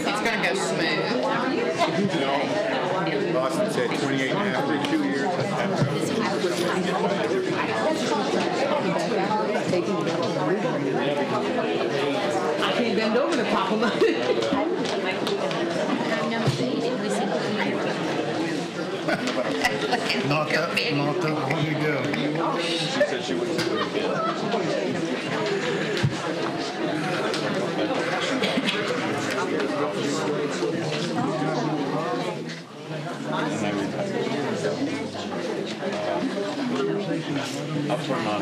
It's going to go smooth. No. Boston said 28 and a half, 2 years. I can't bend over to pop them up. Not that long ago. She said she wouldn't do it again. I'll turn on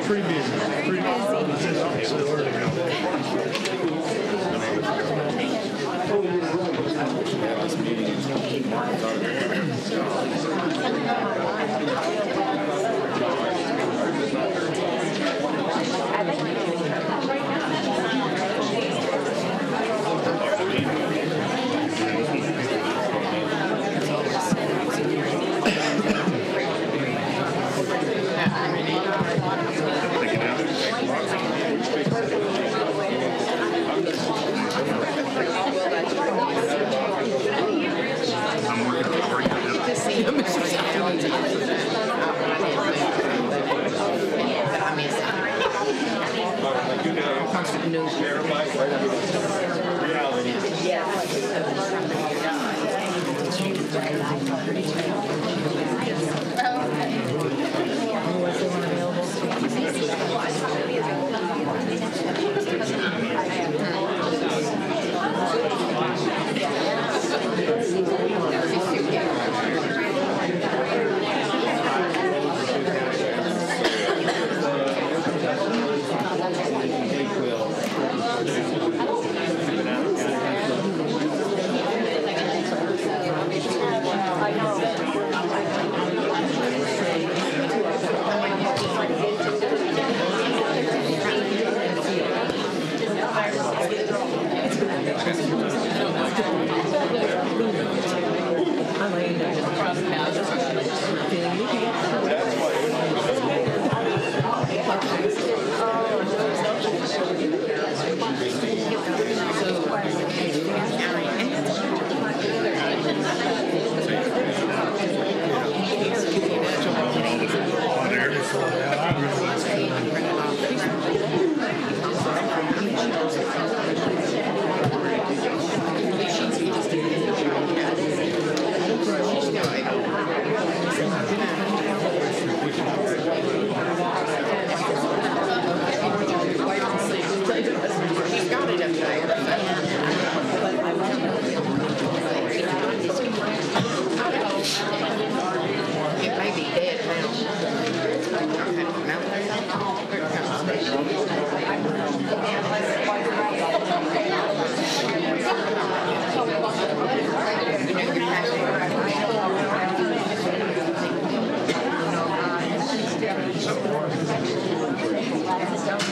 Pretty busy.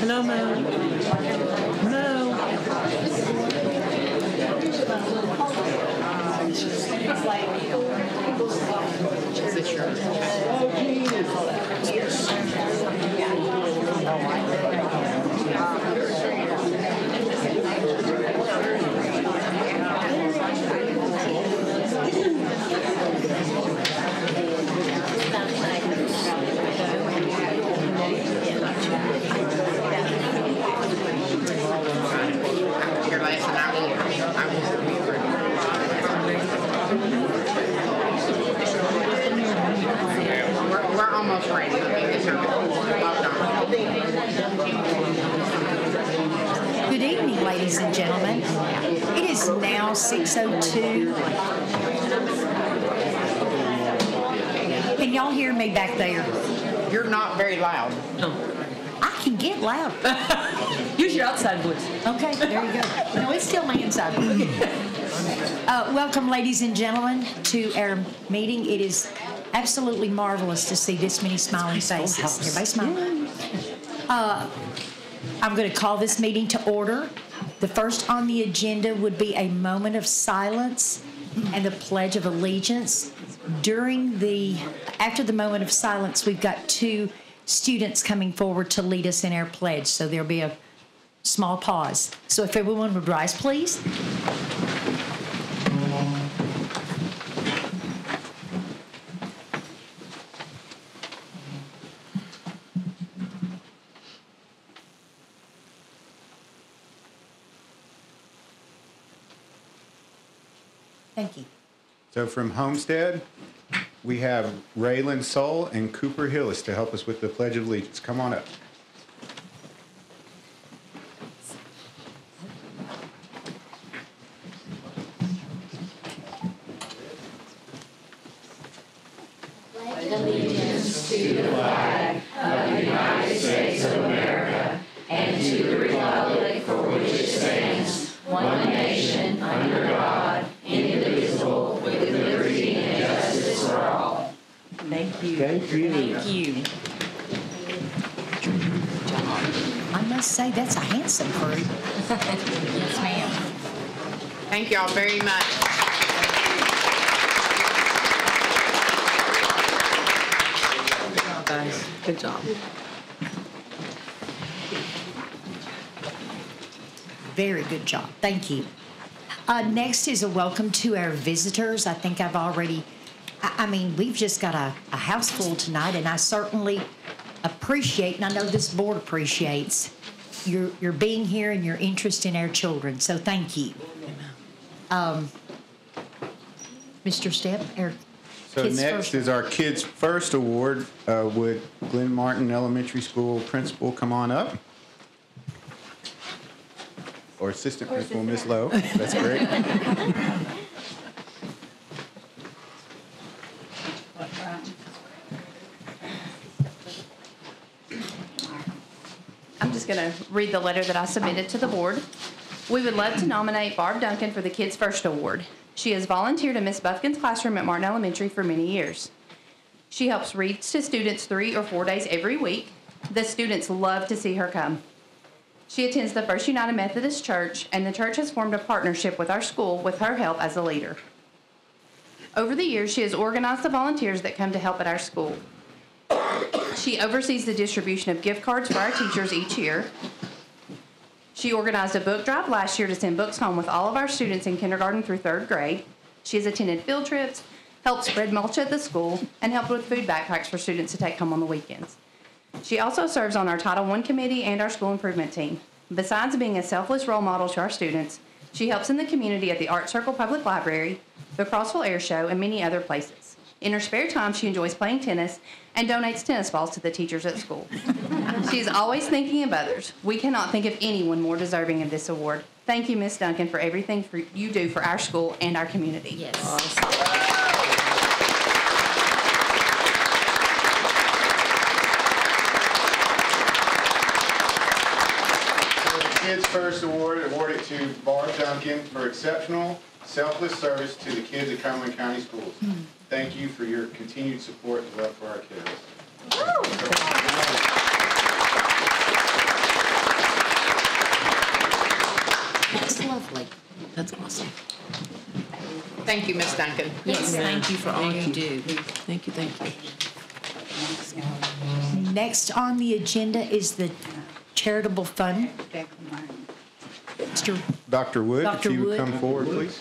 Hello, Mo. No. Is it yours? Here last night, we're almost ready. Good evening, ladies and gentlemen. It is now 6:02. Can y'all hear me back there? You're not very loud. I can get loud. Use your outside voice. Okay, there you go. No, it's still my inside voice. Welcome, ladies and gentlemen, to our meeting. It is absolutely marvelous to see this many smiling faces. Everybody smiling. I'm going to call this meeting to order. The first on the agenda would be a moment of silence and the Pledge of Allegiance. After the moment of silence, we've got two students coming forward to lead us in our pledge. So there'll be a small pause. So if everyone would rise, please. Thank you. So from Homestead, we have Raylan Soul and Cooper Hillis to help us with the Pledge of Allegiance. Come on up. Allegiance to the flag of the United States of America and to the republic for which it stands, one nation, under God, indivisible, with liberty and justice for all. Thank you. Thank you. Thank you. I must say, that's a handsome crew. Yes, ma'am. Thank y'all very much. Guys, good job. Very good job. Thank you. Next is a welcome to our visitors. I think I've already, we've just got a house full tonight, and I certainly appreciate, and I know this board appreciates, your being here and your interest in our children. So thank you. Mr. Stepp, our So Kids next First. is our Kids First Award. Would Glen Martin Elementary School Principal come on up? Or Assistant Principal, Miss Lowe. That's great. I'm just going to read the letter that I submitted to the board. We would love to nominate Barb Duncan for the Kids First Award. She has volunteered in Miss Buffkin's classroom at Martin Elementary for many years. She helps read to students 3 or 4 days every week. The students love to see her come. She attends the First United Methodist Church, and the church has formed a partnership with our school with her help as a leader. Over the years, she has organized the volunteers that come to help at our school. She oversees the distribution of gift cards for our teachers each year. She organized a book drive last year to send books home with all of our students in kindergarten through 3rd grade. She has attended field trips, helped spread mulch at the school, and helped with food backpacks for students to take home on the weekends. She also serves on our Title I committee and our school improvement team. Besides being a selfless role model to our students, she helps in the community at the Art Circle Public Library, the Crossville Air Show, and many other places. In her spare time, she enjoys playing tennis and donates tennis balls to the teachers at school. She is always thinking of others. We cannot think of anyone more deserving of this award. Thank you, Ms. Duncan, for everything you do for our school and our community. Yes. Awesome. Kids First Award awarded to Barb Duncan for exceptional, selfless service to the kids at Cumberland County Schools. Thank you for your continued support and love for our kids. That's lovely. That's awesome. Thank you, Ms. Duncan. Yes, thank you for all you do. Thank you, thank you. Next on the agenda is the charitable fund. Dr. Wood, Dr. if you would Wood. come forward, please.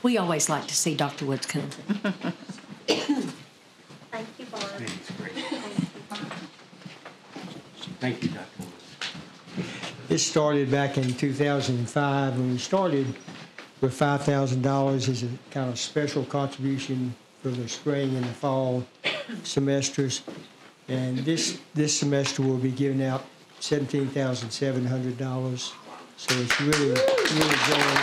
We always like to see Dr. Woods come. Thank you, Barb. Thank you, Dr. Wood. This started back in 2005 when we started with $5,000 as a kind of special contribution for the spring and the fall semesters. And this semester we'll be giving out $17,700. So it's really growing.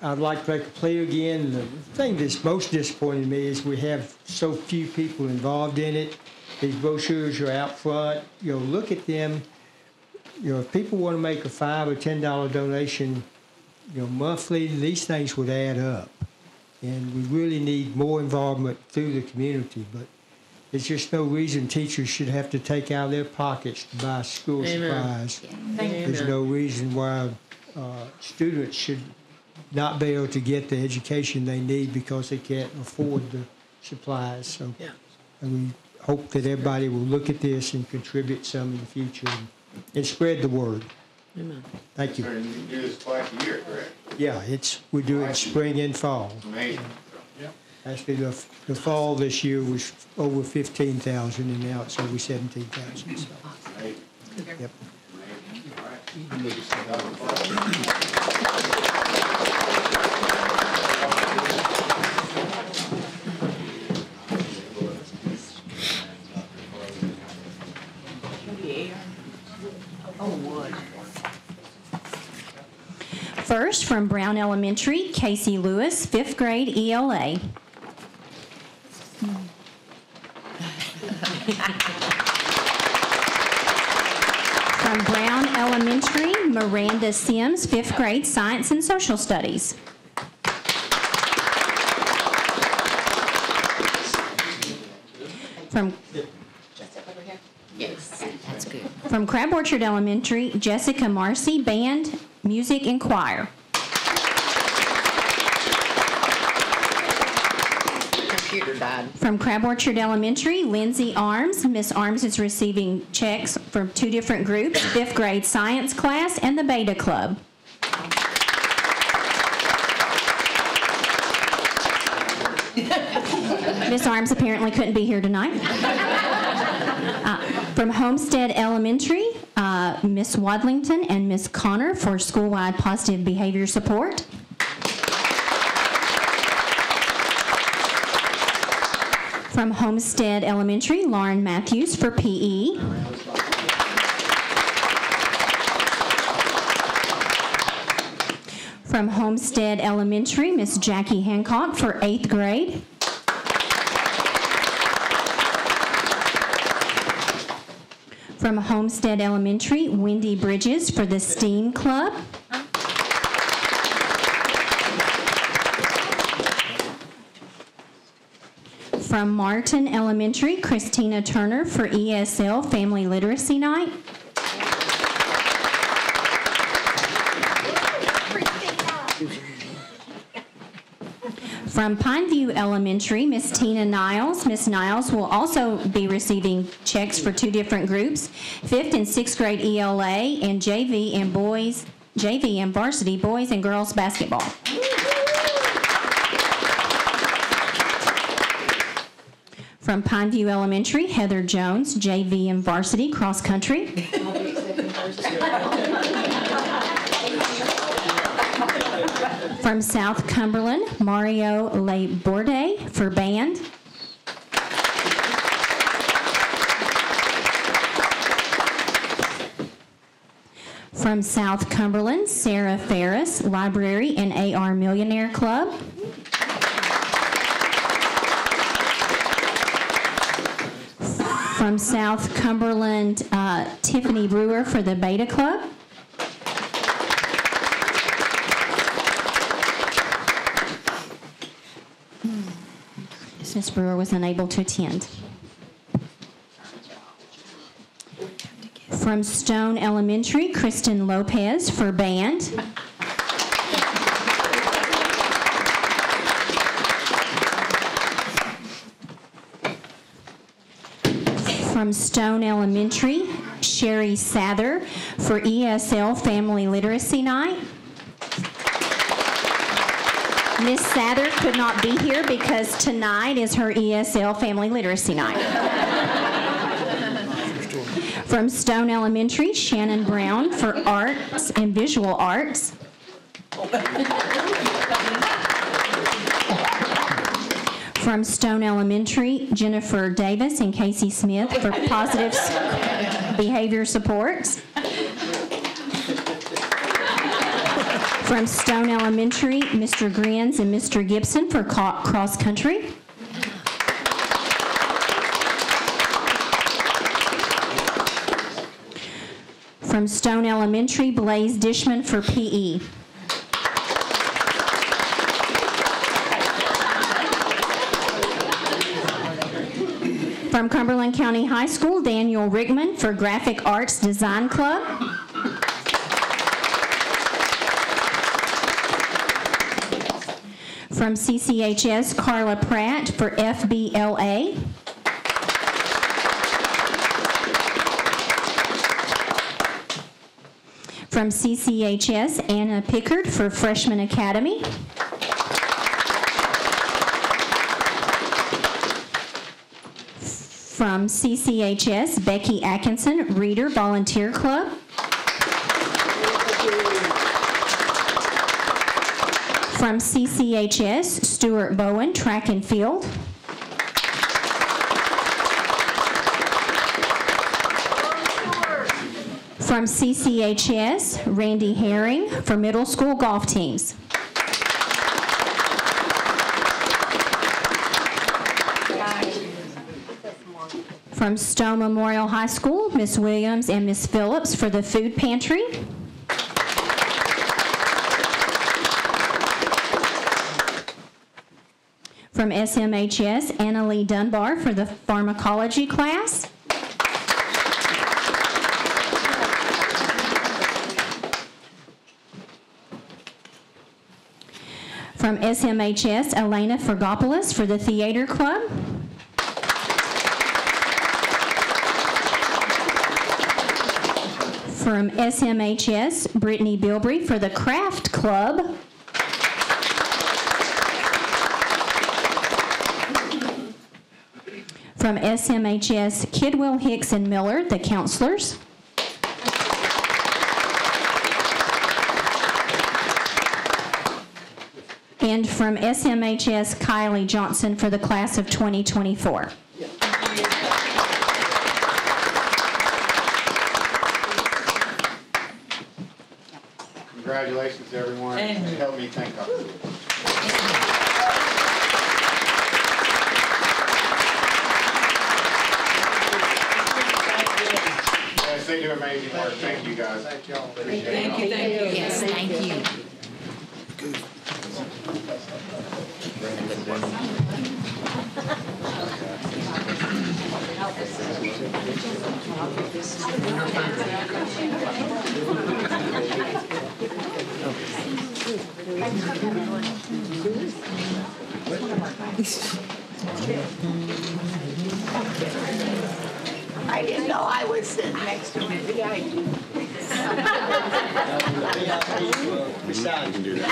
I'd like to make a plea again. The thing that's most disappointing to me is we have so few people involved in it. These brochures are out front. Look at them. If people want to make a $5 or $10 donation, monthly, these things would add up. And we really need more involvement through the community. But there's just no reason teachers should have to take out of their pockets to buy school supplies. There's no reason why students should not be able to get the education they need because they can't afford the supplies. So we hope that everybody will look at this and contribute some in the future and spread the word. Amen. Thank you. Sir, you do this twice a year, correct? Yeah, we do it spring and fall. Amazing. Actually, the fall this year was over 15,000, and now it's over 17,000. So. Amazing. Yep. First, from Brown Elementary, Casey Lewis, 5th grade ELA. From Brown Elementary, Miranda Sims, 5th grade Science and Social Studies. From Yes, that's good. From Crab Orchard Elementary, Jessica Marcy, Band, Music, and Choir. Computer died. From Crab Orchard Elementary, Lindsay Arms. Miss Arms is receiving checks from 2 different groups, 5th grade science class and the Beta Club. Miss Arms apparently couldn't be here tonight. From Homestead Elementary, Miss Wadlington and Miss Connor for school-wide positive behavior support. From Homestead Elementary, Lauren Matthews for PE. From Homestead Elementary, Miss Jackie Hancock for 8th grade. From Homestead Elementary, Wendy Bridges for the STEAM Club. From Martin Elementary, Christina Turner for ESL Family Literacy Night. From Pineview Elementary, Miss Tina Niles. Miss Niles will also be receiving checks for 2 different groups, 5th and 6th grade ELA and JV and varsity boys and girls basketball. From Pineview Elementary, Heather Jones, JV and varsity cross country. From South Cumberland, Mario Laborde for band. From South Cumberland, Sarah Ferris, Library and AR Millionaire Club. From South Cumberland, Tiffany Brewer for the Beta Club. Miss Brewer was unable to attend. From Stone Elementary, Kristen Lopez for band. From Stone Elementary, Sherry Sather for ESL Family Literacy Night. Miss Sather could not be here because tonight is her ESL Family Literacy Night. From Stone Elementary, Shannon Brown for Arts and Visual Arts. From Stone Elementary, Jennifer Davis and Casey Smith for positive behavior supports. From Stone Elementary, Mr. Grins and Mr. Gibson for cross country. From Stone Elementary, Blaze Dishman for PE. From Cumberland County High School, Daniel Rickman for Graphic Arts Design Club. From CCHS, Carla Pratt for FBLA. From CCHS, Anna Pickard for Freshman Academy. From CCHS, Becky Atkinson, Reader Volunteer Club. From CCHS, Stuart Bowen, Track and Field. From CCHS, Randy Herring for middle school golf teams. From Stone Memorial High School, Miss Williams and Miss Phillips for the food pantry. From SMHS, Annalie Dunbar for the pharmacology class. From SMHS, Elena Fergopoulos for the theater club. From SMHS, Brittany Bilbrey for the craft club. From SMHS, Kidwell, Hicks, and Miller, the counselors. And from SMHS, Kylie Johnson for the class of 2024. Congratulations, everyone. Help me thank God. Yes, they do amazing work. Thank you, guys. Thank you. Thank you. Yes, thank you. I didn't know I was sitting next to him. Besides, you can do that.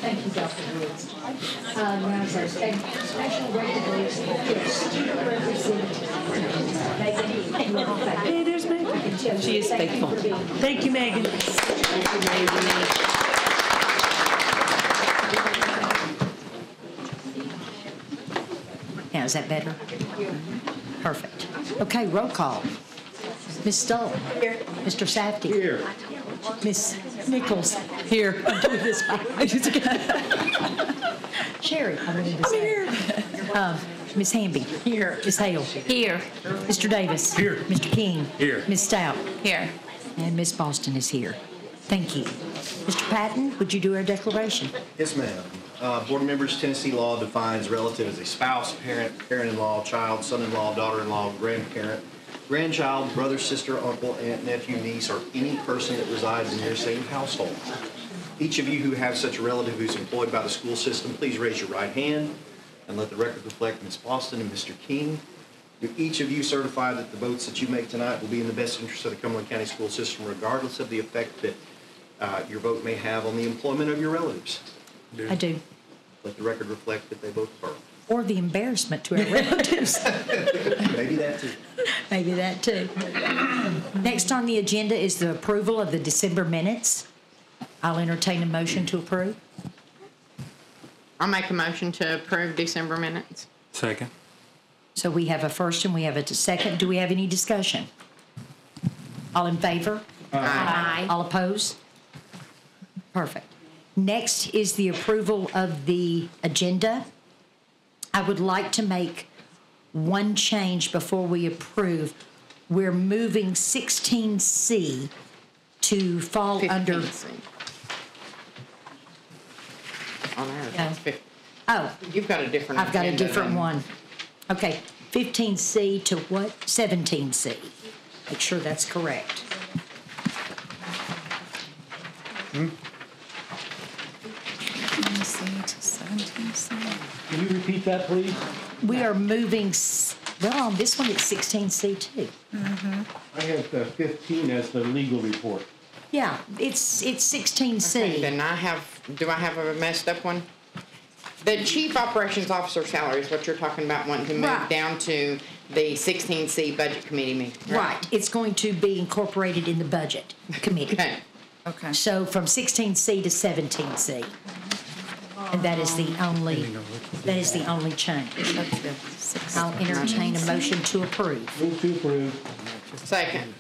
Thank you, Dr. Woods. Now, sir, special recognition Hey, there's Megan. She is faithful. Thank you, Megan. Now, is that better? Perfect. Okay, roll call. Ms. Stoll. Here. Mr. Safdie. Here. Miss Nichols. Here. I'm doing this. Sherry. I'm here. Miss Hamby. Here. Miss Hale. Here. Mr. Davis. Here. Mr. King. Here. Miss Stout. Here. And Miss Boston is here. Thank you. Mr. Patton, would you do our declaration? Yes, ma'am. Board members, Tennessee law defines relative as a spouse, parent, parent-in-law, child, son-in-law, daughter-in-law, grandparent, grandchild, brother, sister, uncle, aunt, nephew, niece, or any person that resides in your same household. Each of you who have such a relative who's employed by the school system, please raise your right hand and let the record reflect Ms. Boston and Mr. King. Do each of you certify that the votes that you make tonight will be in the best interest of the Cumberland County school system, regardless of the effect that your vote may have on the employment of your relatives? I do. Let the record reflect that they both affirm. Or the embarrassment to our relatives. Maybe that too. Maybe that too. Next on the agenda is the approval of the December minutes. I'll entertain a motion to approve. I'll make a motion to approve December minutes. Second. So we have a first and we have a second. Do we have any discussion? All in favor? Aye. All opposed? Perfect. Next is the approval of the agenda. I would like to make one change before we approve. We're moving 16C to fall under. 15C. On ours, Yeah. it's 15. Oh, You've got a different. I've got a agenda different than- one. Okay, 15C to what? 17C. Make sure that's correct. 15C to 17C. Can you repeat that, please? We are moving, well, on this one, it's 16C too. I have 15 as the legal report. Yeah, it's 16C. Okay, then do I have a messed up one? The chief operations officer salary is what you're talking about, wanting to move Right. down to the 16C budget committee meeting. Right, it's going to be incorporated in the budget committee. Okay. Okay. So from 16C to 17C. And that is the only change. I'll entertain a motion to approve. Move to approve. Second.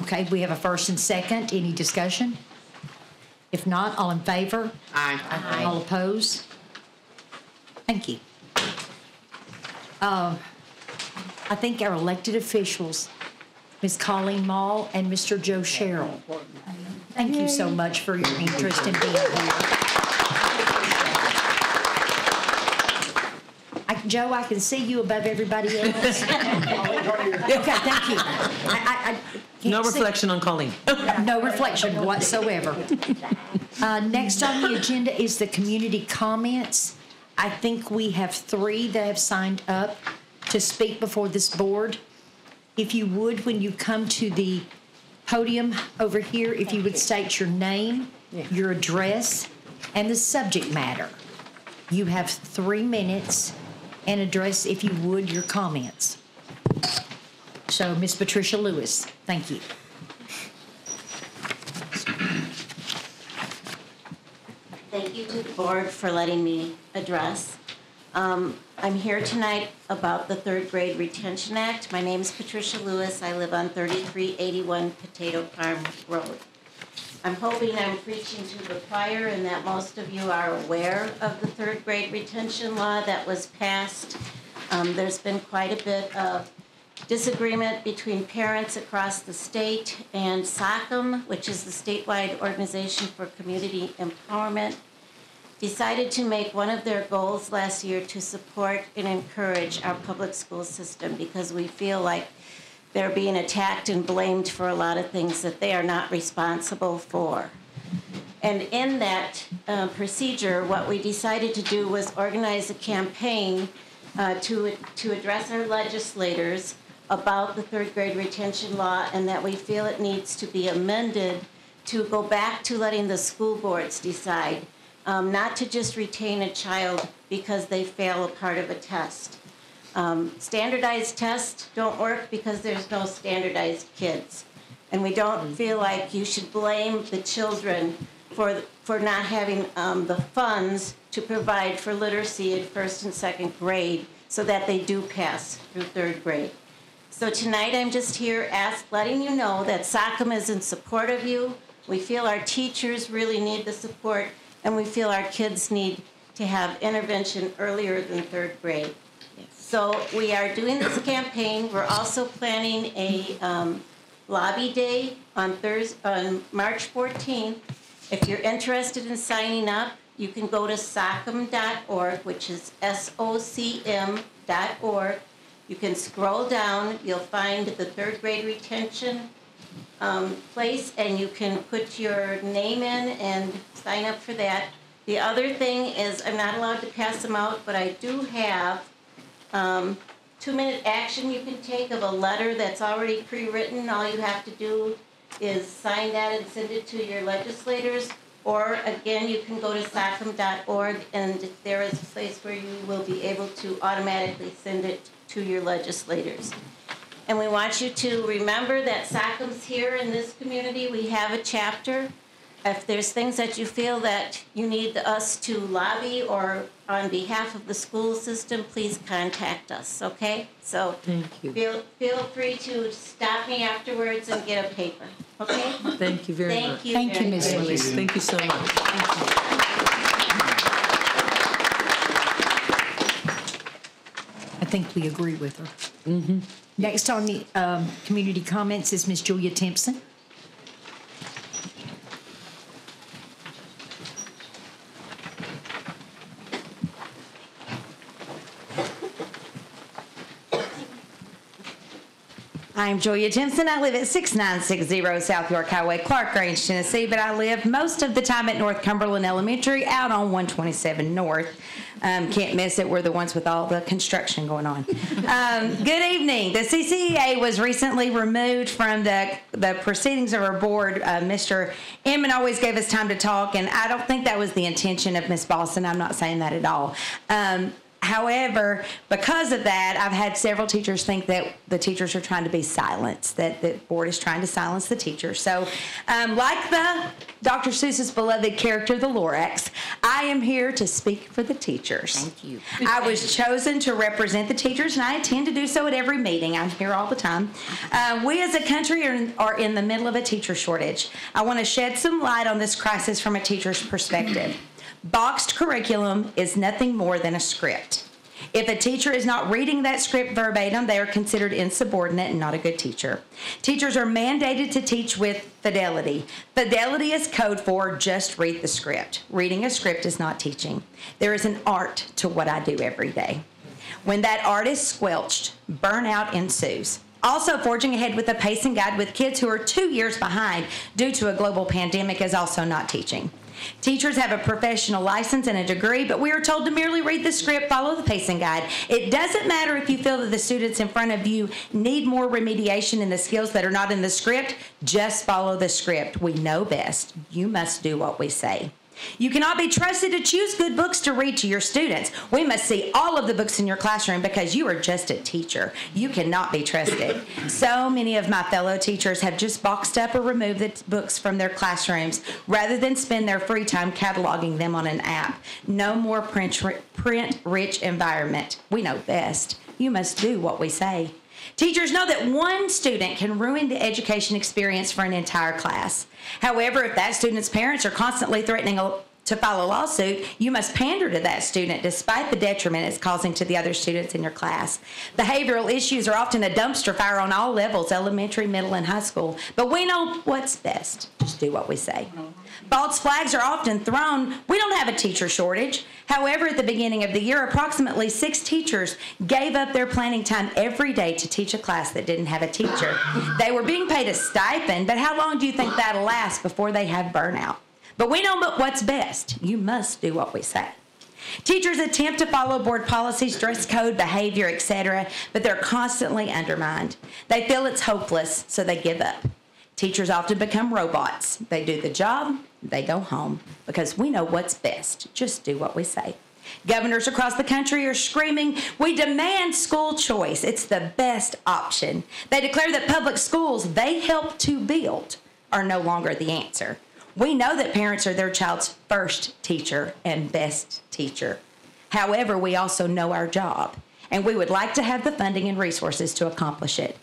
Okay, we have a first and second. Any discussion? If not, all in favor? Aye. All opposed? Thank you. I think our elected officials, Ms. Colleen Mall and Mr. Joe Sherrill, thank you so much for your interest in being here. Joe, I can see you above everybody else. Okay, thank you. I can't No see- reflection on Colleen. No reflection whatsoever. Next on the agenda is the community comments. I think we have 3 that have signed up to speak before this board. If you would, when you come to the podium over here, if you would state your name, your address, and the subject matter. You have 3 minutes, and address, if you would, your comments. So, Ms. Patricia Lewis, thank you. Thank you to the board for letting me address. I'm here tonight about the Third Grade Retention Act. My name is Patricia Lewis. I live on 3381 Potato Farm Road. I'm hoping I'm preaching to the choir and that most of you are aware of the third grade retention law that was passed. There's been quite a bit of disagreement between parents across the state and SOCM, which is the statewide organization for community empowerment, decided to make one of their goals last year to support and encourage our public school system because we feel like they're being attacked and blamed for a lot of things that they are not responsible for. And in that procedure, what we decided to do was organize a campaign to address our legislators about the third grade retention law and that we feel it needs to be amended to go back to letting the school boards decide, not to just retain a child because they fail a part of a test. Standardized tests don't work because there's no standardized kids. And we don't feel like you should blame the children for not having the funds to provide for literacy in first and second grade so that they do pass through third grade. So tonight I'm just here letting you know that SOCM is in support of you. We feel our teachers really need the support and we feel our kids need to have intervention earlier than third grade. So we are doing this campaign. We're also planning a lobby day on March 14th. If you're interested in signing up, you can go to socm.org, which is SOCM.org. You can scroll down. You'll find the third grade retention place, and you can put your name in and sign up for that. The other thing is I'm not allowed to pass them out, but I do have 2-minute action you can take of a letter that's already pre-written. All you have to do is sign that and send it to your legislators. Or again, you can go to socm.org and there is a place where you will be able to automatically send it to your legislators. And we want you to remember that SOCM's here in this community. We have a chapter. if there's things that you feel that you need us to lobby or on behalf of the school system, please contact us, okay? So Thank you. feel free to stop me afterwards and get a paper, okay? Thank you very much. Thank you, Ms. Lewis. Thank you so much. I think we agree with her. Next on the community comments is Ms. Julia Timpson. I'm Julia Timpson. I live at 6960 South York Highway, Clark Range, Tennessee, but I live most of the time at North Cumberland Elementary out on 127 North. Can't miss it. We're the ones with all the construction going on. Good evening. The CCEA was recently removed from the proceedings of our board. Mr. Inman always gave us time to talk, and I don't think that was the intention of Ms. Boston. I'm not saying that at all. However, because of that, I've had several teachers think that the teachers are trying to be silenced, that the board is trying to silence the teachers. So, like the Dr. Seuss's beloved character, the Lorax, I am here to speak for the teachers. Thank you. I was chosen to represent the teachers, and I intend to do so at every meeting. I'm here all the time. We as a country are in the middle of a teacher shortage. I want to shed some light on this crisis from a teacher's perspective. Boxed curriculum is nothing more than a script. If a teacher is not reading that script verbatim, they are considered insubordinate and not a good teacher. Teachers are mandated to teach with fidelity. Fidelity is code for just read the script. Reading a script is not teaching. There is an art to what I do every day. When that art is squelched, burnout ensues. Also, forging ahead with a pacing guide with kids who are 2 years behind due to a global pandemic is also not teaching. Teachers have a professional license and a degree, but we are told to merely read the script, follow the pacing guide. It doesn't matter if you feel that the students in front of you need more remediation in the skills that are not in the script. Just follow the script. We know best. You must do what we say. You cannot be trusted to choose good books to read to your students. We must see all of the books in your classroom because you are just a teacher. You cannot be trusted. So many of my fellow teachers have just boxed up or removed the books from their classrooms rather than spend their free time cataloging them on an app. No more print-rich environment. We know best. You must do what we say. Teachers know that one student can ruin the education experience for an entire class. However, if that student's parents are constantly threatening to file a lawsuit, you must pander to that student despite the detriment it's causing to the other students in your class. Behavioral issues are often a dumpster fire on all levels, elementary, middle, and high school. But we know what's best. Just do what we say. False flags are often thrown. We don't have a teacher shortage. However, at the beginning of the year, approximately 6 teachers gave up their planning time every day to teach a class that didn't have a teacher. They were being paid a stipend, but how long do you think that'll last before they have burnout? But we know what's best. You must do what we say. Teachers attempt to follow board policies, dress code, behavior, etc., but they're constantly undermined. They feel it's hopeless, so they give up. Teachers often become robots. They do the job, they go home, because we know what's best. Just do what we say. Governors across the country are screaming, we demand school choice. It's the best option. They declare that public schools they help to build are no longer the answer. We know that parents are their child's first teacher and best teacher. However, we also know our job, and we would like to have the funding and resources to accomplish it.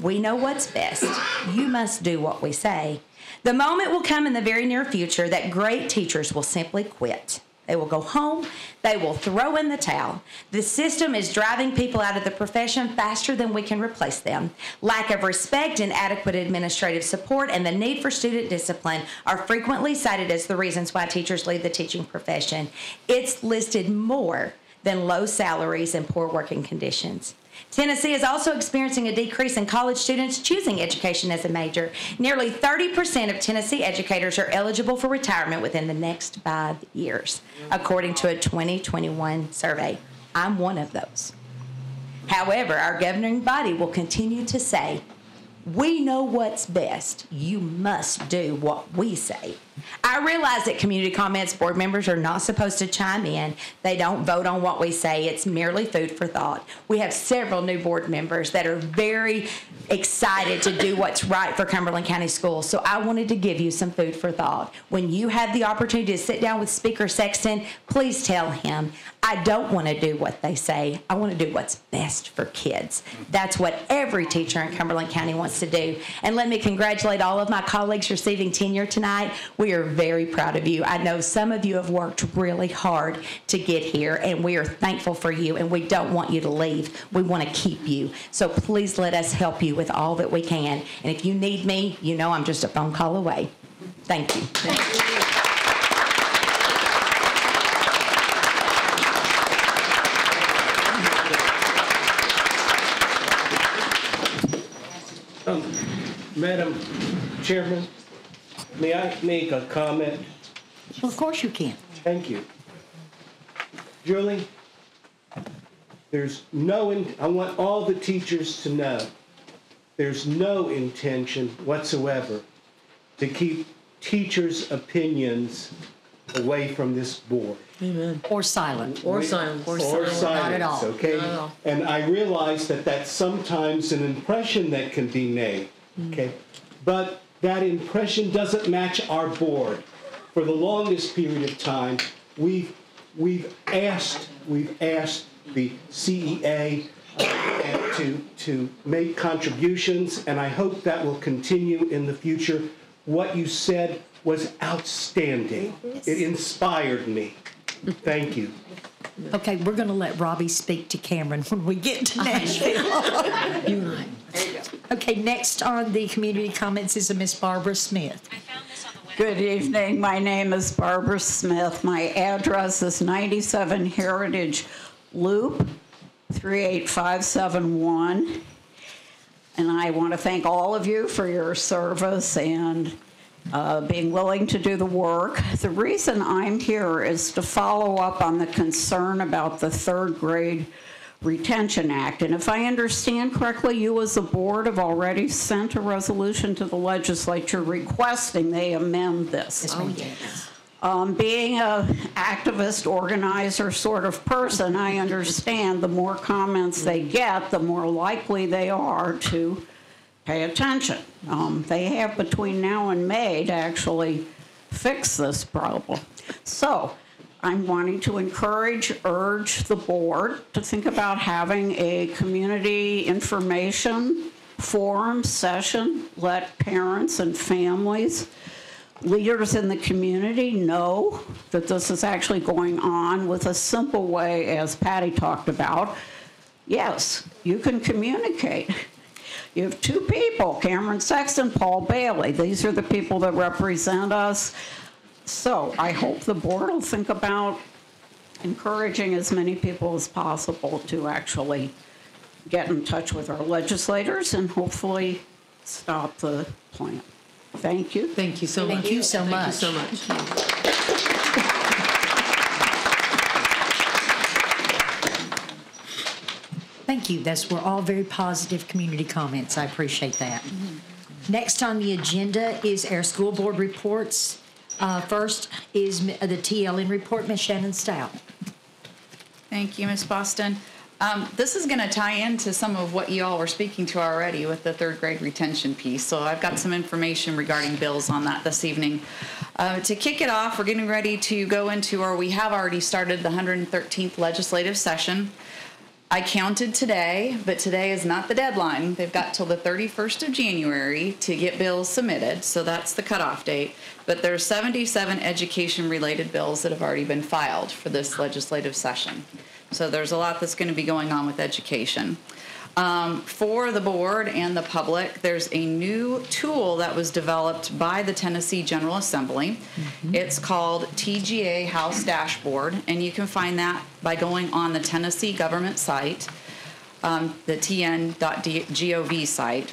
We know what's best. You must do what we say. The moment will come in the very near future that great teachers will simply quit. They will go home. They will throw in the towel. The system is driving people out of the profession faster than we can replace them. Lack of respect, inadequate administrative support, and the need for student discipline are frequently cited as the reasons why teachers leave the teaching profession. It's listed more than low salaries and poor working conditions. Tennessee is also experiencing a decrease in college students choosing education as a major. Nearly 30% of Tennessee educators are eligible for retirement within the next 5 years, according to a 2021 survey. I'm one of those. However, our governing body will continue to say, we know what's best. You must do what we say. I realize that community comments board members are not supposed to chime in. They don't vote on what we say. It's merely food for thought. We have several new board members that are very excited to do what's right for Cumberland County Schools. So I wanted to give you some food for thought. When you have the opportunity to sit down with Speaker Sexton, please tell him, I don't want to do what they say. I want to do what's best for kids. That's what every teacher in Cumberland County wants to do. And let me congratulate all of my colleagues receiving tenure tonight. We are very proud of you. I know some of you have worked really hard to get here, and we are thankful for you, and we don't want you to leave. We want to keep you. So please let us help you with all that we can. And if you need me, you know I'm just a phone call away. Thank you. Thank you. Madam Chairman, may I make a comment? Well, of course you can. Thank you. Julie, I want all the teachers to know there's no intention whatsoever to keep teachers' opinions away from this board. Amen. Or silent. Or silence. Or silence, Not at all. okay? Not at all. And I realize that that's sometimes an impression that can be made, okay? But that impression doesn't match our board. For the longest period of time, we've asked the CEA to make contributions, and I hope that will continue in the future. What you said was outstanding. It inspired me. Thank you. Okay, we're going to let Robbie speak to Cameron when we get to Nashville. You and I. There you go. Okay, next on the community comments is a Miss Barbara Smith. Good evening. My name is Barbara Smith. My address is 97 Heritage Loop, 38571. And I want to thank all of you for your service and being willing to do the work. The reason I'm here is to follow up on the concern about the third grade Retention Act. And if I understand correctly, you as a board have already sent a resolution to the legislature requesting they amend this. Being an activist, organizer sort of person, I understand the more comments they get, the more likely they are to pay attention. They have between now and May to actually fix this problem. So I'm wanting to urge the board to think about having a community information forum session, let parents and families, leaders in the community know that this is actually going on with a simple way, as Patty talked about. Yes, you can communicate. You have two people, Cameron Sexton, Paul Bailey. These are the people that represent us. So I hope the board will think about encouraging as many people as possible to actually get in touch with our legislators and hopefully stop the plan. Thank you. Thank you so much. Thank you so much. Thank you so much. Thank you. Were all very positive community comments. I appreciate that. Next on the agenda is our school board reports. First is the TLN report, Ms. Shannon Stout. Thank you, Ms. Boston. This is going to tie into some of what you all were speaking to already with the third grade retention piece. So I've got some information regarding bills on that this evening. To kick it off, we're getting ready to go into, or we have already started the 113th legislative session. I counted today, but today is not the deadline. They've got till the 31st of January to get bills submitted, so that's the cutoff date. But there's 77 education-related bills that have already been filed for this legislative session. So there's a lot that's going to be going on with education. For the board and the public, there's a new tool that was developed by the Tennessee General Assembly. It's called TGA House Dashboard, and you can find that by going on the Tennessee government site, the tn.gov site.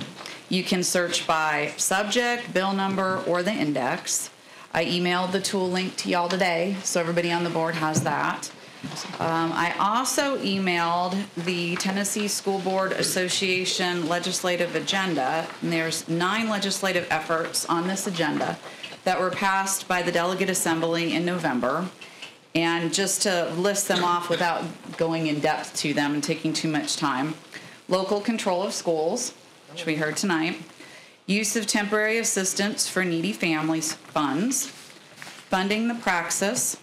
You can search by subject, bill number, or the index. I emailed the tool link to y'all today, so everybody on the board has that. I also emailed the Tennessee School Board Association legislative agenda, and there's 9 legislative efforts on this agenda that were passed by the Delegate Assembly in November. And just to list them off without going in depth to them and taking too much time: local control of schools, which we heard tonight, use of temporary assistance for needy families funds, funding the praxis,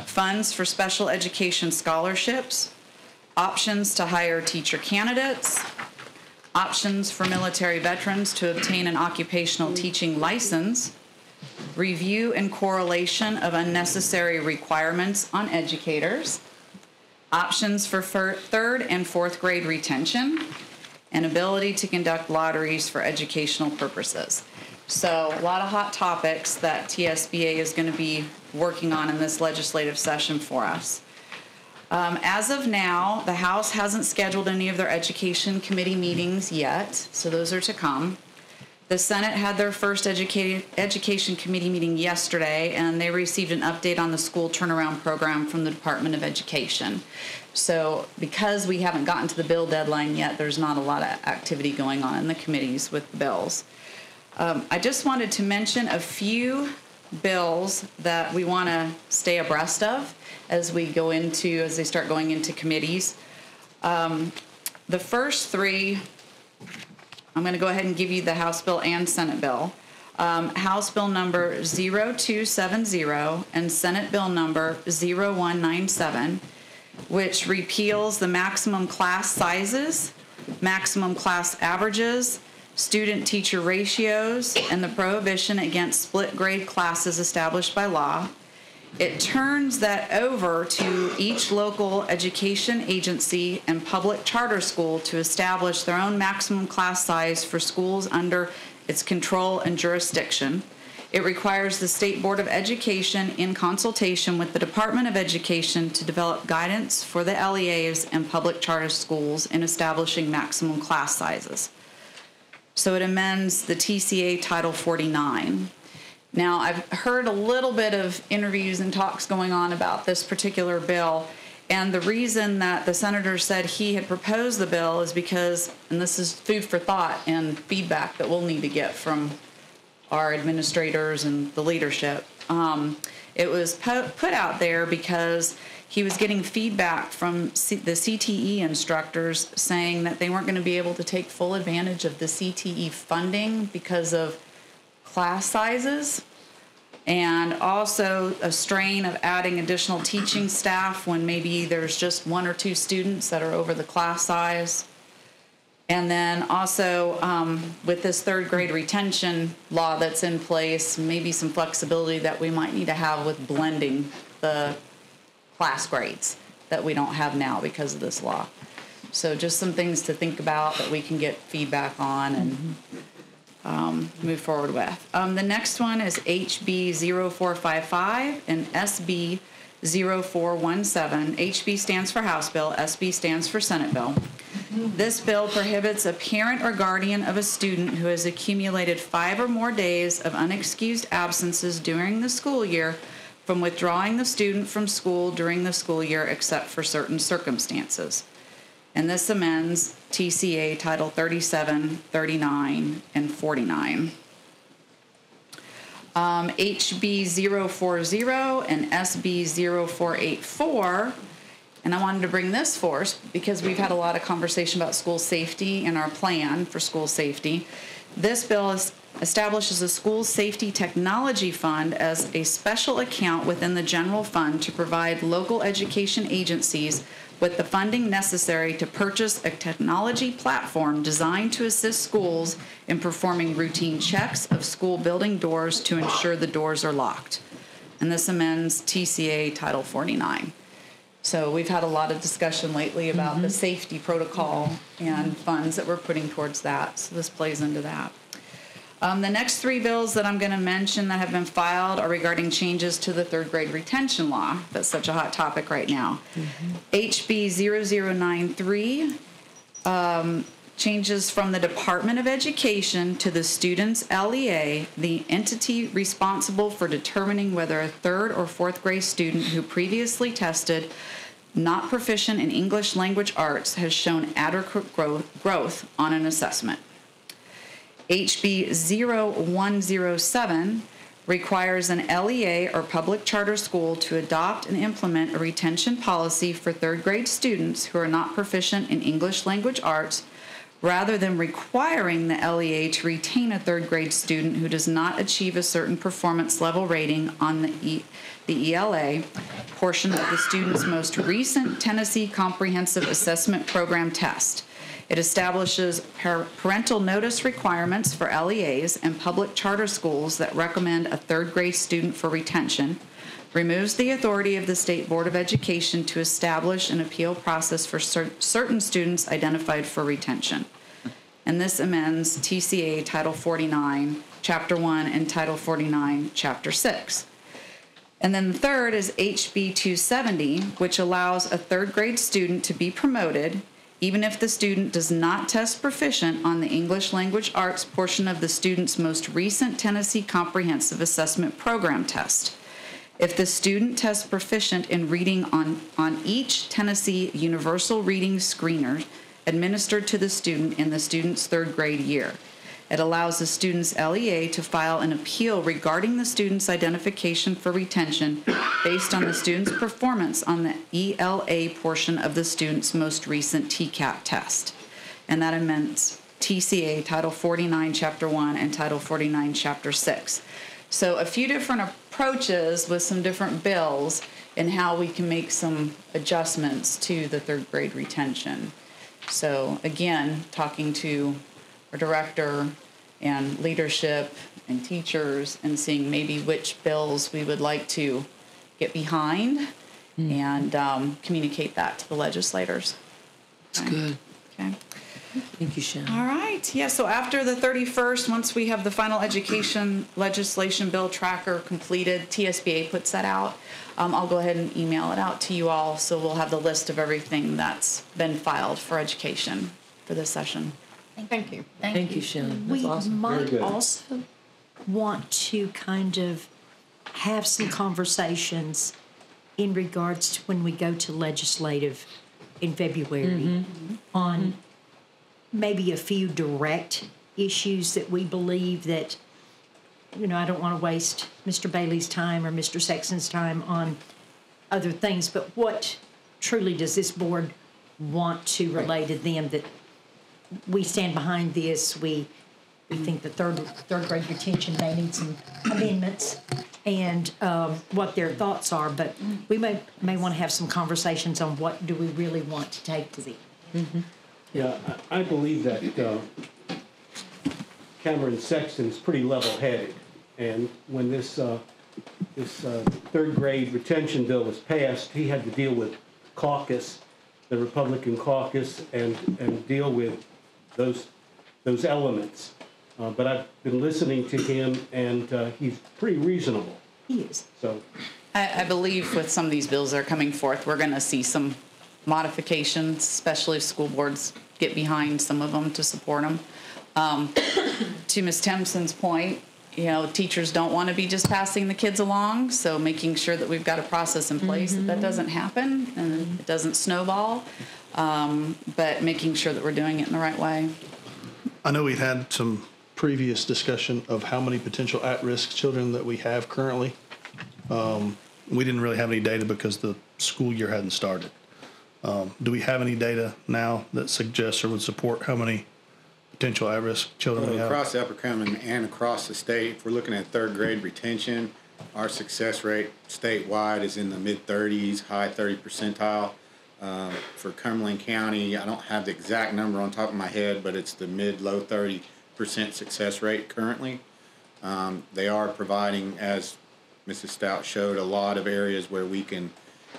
funds for special education scholarships, options to hire teacher candidates, options for military veterans to obtain an occupational teaching license, review and correlation of unnecessary requirements on educators, options for third and fourth grade retention, and ability to conduct lotteries for educational purposes. So a lot of hot topics that TSBA is going to be working on in this legislative session for us. As of now, the House hasn't scheduled any of their education committee meetings yet, so those are to come. The Senate had their first education committee meeting yesterday, and they received an update on the school turnaround program from the Department of Education. So because we haven't gotten to the bill deadline yet, there's not a lot of activity going on in the committees with the bills. I just wanted to mention a few bills that we want to stay abreast of as they start going into committees. The first three, I'm going to go ahead and give you the House bill and Senate bill. House bill number 0270 and Senate bill number 0197, which repeals the maximum class sizes, maximum class averages, student-teacher ratios, and the prohibition against split-grade classes established by law. It turns that over to each local education agency and public charter school to establish their own maximum class size for schools under its control and jurisdiction. It requires the State Board of Education, in consultation with the Department of Education, to develop guidance for the LEAs and public charter schools in establishing maximum class sizes. So it amends the TCA Title 49. Now, I've heard a little bit of interviews and talks going on about this particular bill, and the reason that the senator said he had proposed the bill is because, and this is food for thought and feedback that we'll need to get from our administrators and the leadership. It was put out there because he was getting feedback from the CTE instructors saying that they weren't going to be able to take full advantage of the CTE funding because of class sizes, and also a strain of adding additional teaching staff when maybe there's just one or two students that are over the class size. And then also with this third grade retention law that's in place, maybe some flexibility that we might need to have with blending the class grades that we don't have now because of this law. So just some things to think about that we can get feedback on and move forward with. The next one is HB 0455 and SB 0417. HB stands for House Bill, SB stands for Senate Bill. This bill prohibits a parent or guardian of a student who has accumulated 5 or more days of unexcused absences during the school year from withdrawing the student from school during the school year except for certain circumstances. And this amends TCA Title 37, 39, and 49. HB 040 and SB 0484, and I wanted to bring this forth because we've had a lot of conversation about school safety and our plan for school safety. This bill establishes a school safety technology fund as a special account within the general fund to provide local education agencies with the funding necessary to purchase a technology platform designed to assist schools in performing routine checks of school building doors to ensure the doors are locked. And this amends TCA Title 49. So we've had a lot of discussion lately about the safety protocol and funds that we're putting towards that. So this plays into that. The next 3 bills that I'm going to mention that have been filed are regarding changes to the third grade retention law. That's such a hot topic right now. HB 0093 changes from the Department of Education to the student's LEA, the entity responsible for determining whether a third or fourth grade student who previously tested not proficient in English language arts has shown adequate growth on an assessment. HB 0107 requires an LEA or public charter school to adopt and implement a retention policy for third grade students who are not proficient in English language arts, rather than requiring the LEA to retain a third grade student who does not achieve a certain performance level rating on the ELA portion of the student's most recent Tennessee Comprehensive Assessment Program test. It establishes parental notice requirements for LEAs and public charter schools that recommend a third grade student for retention, removes the authority of the State Board of Education to establish an appeal process for certain students identified for retention. And this amends TCA Title 49, Chapter 1, and Title 49, Chapter 6. And then the third is HB 270, which allows a third grade student to be promoted even if the student does not test proficient on the English Language Arts portion of the student's most recent Tennessee Comprehensive Assessment Program test. If the student tests proficient in reading on each Tennessee Universal Reading Screener administered to the student in the student's third grade year. It allows the student's LEA to file an appeal regarding the student's identification for retention based on the student's performance on the ELA portion of the student's most recent TCAP test. And that amends TCA Title 49, Chapter 1, and Title 49, Chapter 6. So a few different approaches with some different bills and how we can make some adjustments to the third grade retention. So again, talking to our director and leadership and teachers and seeing maybe which bills we would like to get behind and communicate that to the legislators. That's good. Okay. Thank you, Shannon. All right. Yeah, so after the 31st, once we have the final education legislation bill tracker completed, TSBA puts that out. I'll go ahead and email it out to you all, so we'll have the list of everything that's been filed for education for this session. Thank you. Thank you, Shannon. That's We awesome. might good. also want to kind of have some conversations in regards to when we go to legislative in February on maybe a few direct issues that we believe that, I don't want to waste Mr. Bailey's time or Mr. Sexton's time on other things, but what truly does this board want to relay to them that we stand behind this, we think the third grade retention may need some amendments, and what their thoughts are, but we may want to have some conversations on what do we really want to take to them. Yeah, I believe that Cameron Sexton's pretty level-headed, and when this third grade retention bill was passed, he had to deal with caucus, the Republican caucus, and deal with those elements. But I've been listening to him, and he's pretty reasonable. He is. So, I believe with some of these bills that are coming forth, we're going to see some modifications, especially if school boards get behind some of them to support them. To Ms. Timpson's point, teachers don't want to be just passing the kids along, so making sure that we've got a process in place that doesn't happen and it doesn't snowball, but making sure that we're doing it in the right way. I know we've had some previous discussion of how many potential at-risk children that we have currently. We didn't really have any data because the school year hadn't started. Do we have any data now that suggests or would support how many potential at-risk children we have? Across Upper Cumberland and across the state, if we're looking at third grade retention, our success rate statewide is in the mid-30s, high 30 percentile. For Cumberland County, I don't have the exact number on top of my head, but it's the mid-low 30% success rate currently. They are providing, as Mrs. Stout showed, a lot of areas where we can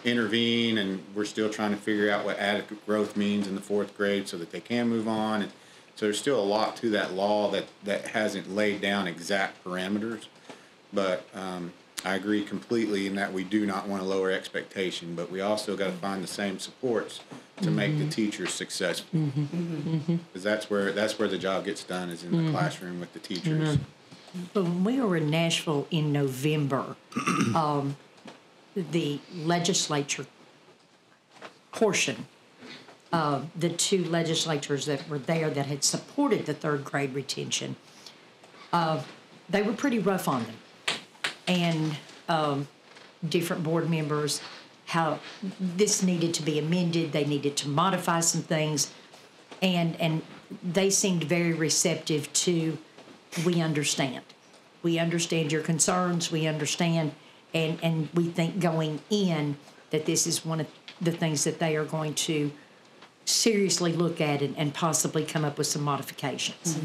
intervene, and we're still trying to figure out what adequate growth means in the fourth grade so that they can move on. And so there's still a lot to that law that hasn't laid down exact parameters. But I agree completely in that we do not want to lower expectation, but we also got to find the same supports to make the teachers successful. Because that's where the job gets done, is in the classroom with the teachers. But when we were in Nashville in November, the legislature portion of the two legislators that were there that had supported the third grade retention, they were pretty rough on them. And different board members, how this needed to be amended, they needed to modify some things. And they seemed very receptive to, we understand. We understand your concerns, we understand, and we think going in that this is one of the things that they are going to seriously look at and possibly come up with some modifications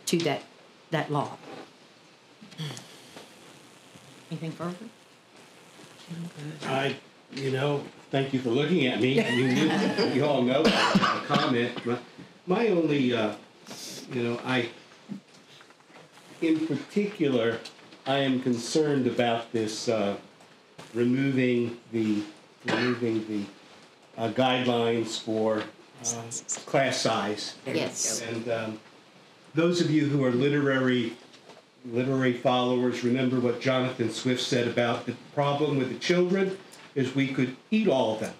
to that law. Anything further? Thank you for looking at me. I mean, you all know a comment. My only, in particular, I am concerned about this removing the guidelines for class size. Yes. And those of you who are literary followers remember what Jan.26th said about the problem with the children is we could eat all of them.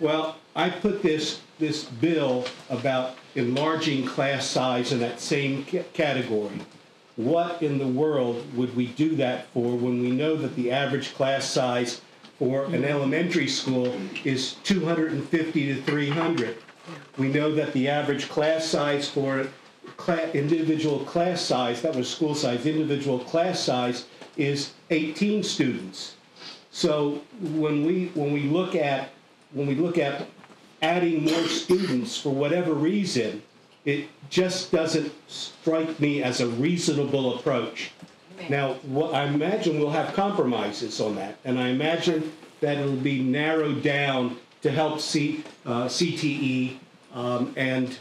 Well, I put this bill about enlarging class size in that same category. What in the world would we do that for when we know that the average class size for an elementary school is 250 to 300? We know that the average class size for individual class size, that was school size, individual class size is 18 students. So when we look at adding more students for whatever reason, it just doesn't strike me as a reasonable approach. Now, I imagine we'll have compromises on that, and I imagine that it'll be narrowed down to help CTE and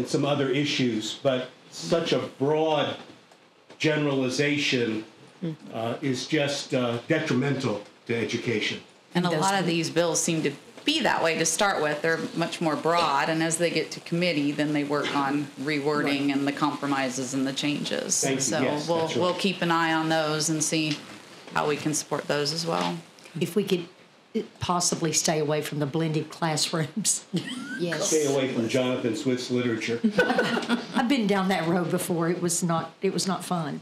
some other issues, but such a broad generalization is just detrimental to education. And a lot of these bills seem to be that way to start with. They're much more broad, and as they get to committee, then they work on rewording and the compromises and the changes. So yes, we'll keep an eye on those and see how we can support those as well. If we could possibly stay away from the blended classrooms. Yes. Stay away from Jan.26th literature. I've been down that road before. It was not fun.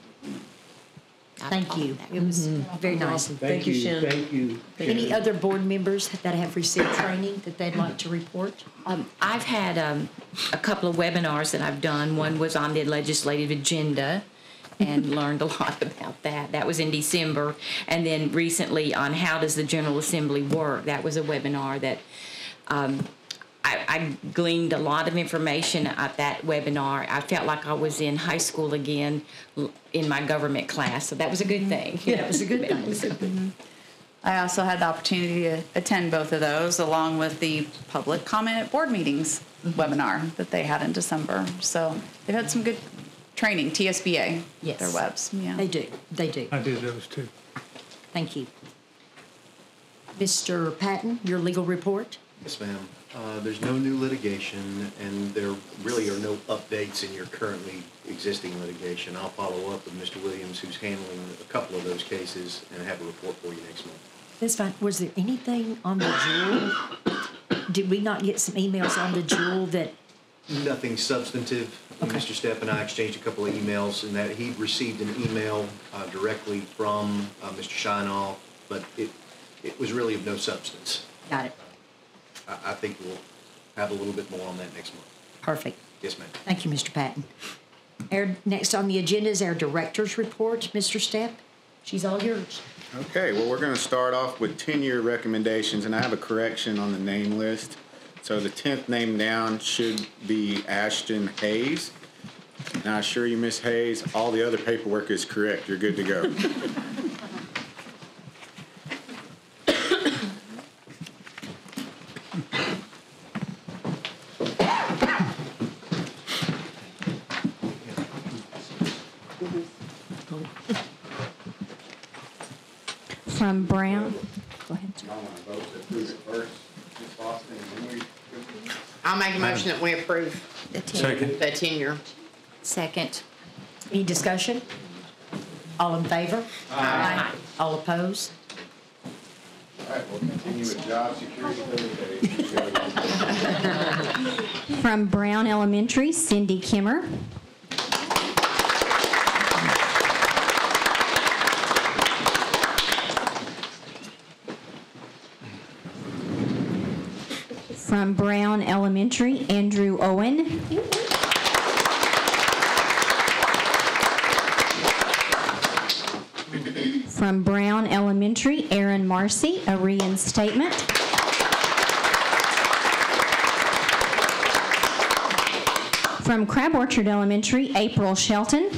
Thank you. It was very nice. Thank you, Shannon. Thank you. Any other board members that have received training that they'd like to report? I've had a couple of webinars that I've done. One was on the legislative agenda and learned a lot about that. That was in December. And then recently on how does the General Assembly work? That was a webinar that I gleaned a lot of information at that webinar. I felt like I was in high school again in my government class, so that was a good thing. Yeah, it was a good thing. I also had the opportunity to attend both of those, along with the public comment at board meetings webinar that they had in December. So they've had some good training, TSBA, yes. their webs. Yeah. They do. I do those too. Thank you. Mr. Patton, your legal report? Yes, ma'am. There's no new litigation, and there really are no updates in your currently existing litigation. I'll follow up with Mr. Williams, who's handling a couple of those cases, and have a report for you next month. That's fine. Was there anything on the Jewel? Did we not get some emails on the Jewel that? Nothing substantive. Okay. Mr. Stepp and I exchanged a couple of emails, and that he'd received an email directly from Mr. Shinoff, but it was really of no substance. Got it. I think we'll have a little bit more on that next month. Perfect. Yes, ma'am. Thank you, Mr. Patton. Next on the agenda is our director's report. Mr. Stepp, she's all yours. Okay, well, we're going to start off with 10-year recommendations, and I have a correction on the name list. So the 10th name down should be Ashton Hayes. And I assure you, Miss Hayes, all the other paperwork is correct. You're good to go. From Brown. Go ahead. I'll make a motion that we approve the tenure. Second. Any discussion? All in favor? Aye. All opposed? All right, we'll continue with job security Thursday. From Brown Elementary, Cindy Kimmer. From Brown Elementary, Andrew Owen. From Brown Elementary, Aaron Marcy, a reinstatement. From Crab Orchard Elementary, April Shelton.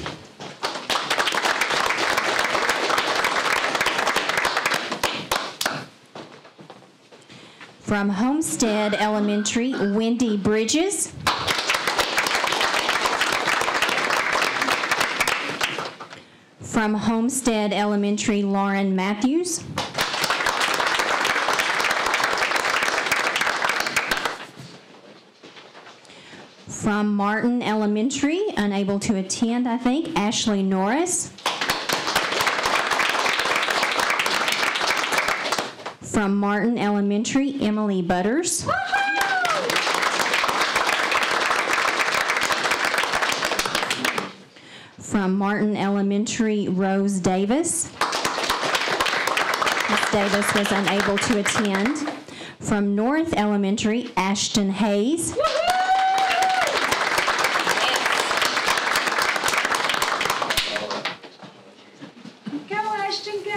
From Homestead Elementary, Wendy Bridges. From Homestead Elementary, Lauren Matthews. From Martin Elementary, unable to attend, I think, Ashley Norris. From Martin Elementary, Emily Butters. From Martin Elementary, Rose Davis. Ms. Davis was unable to attend. From North Elementary, Ashton Hayes.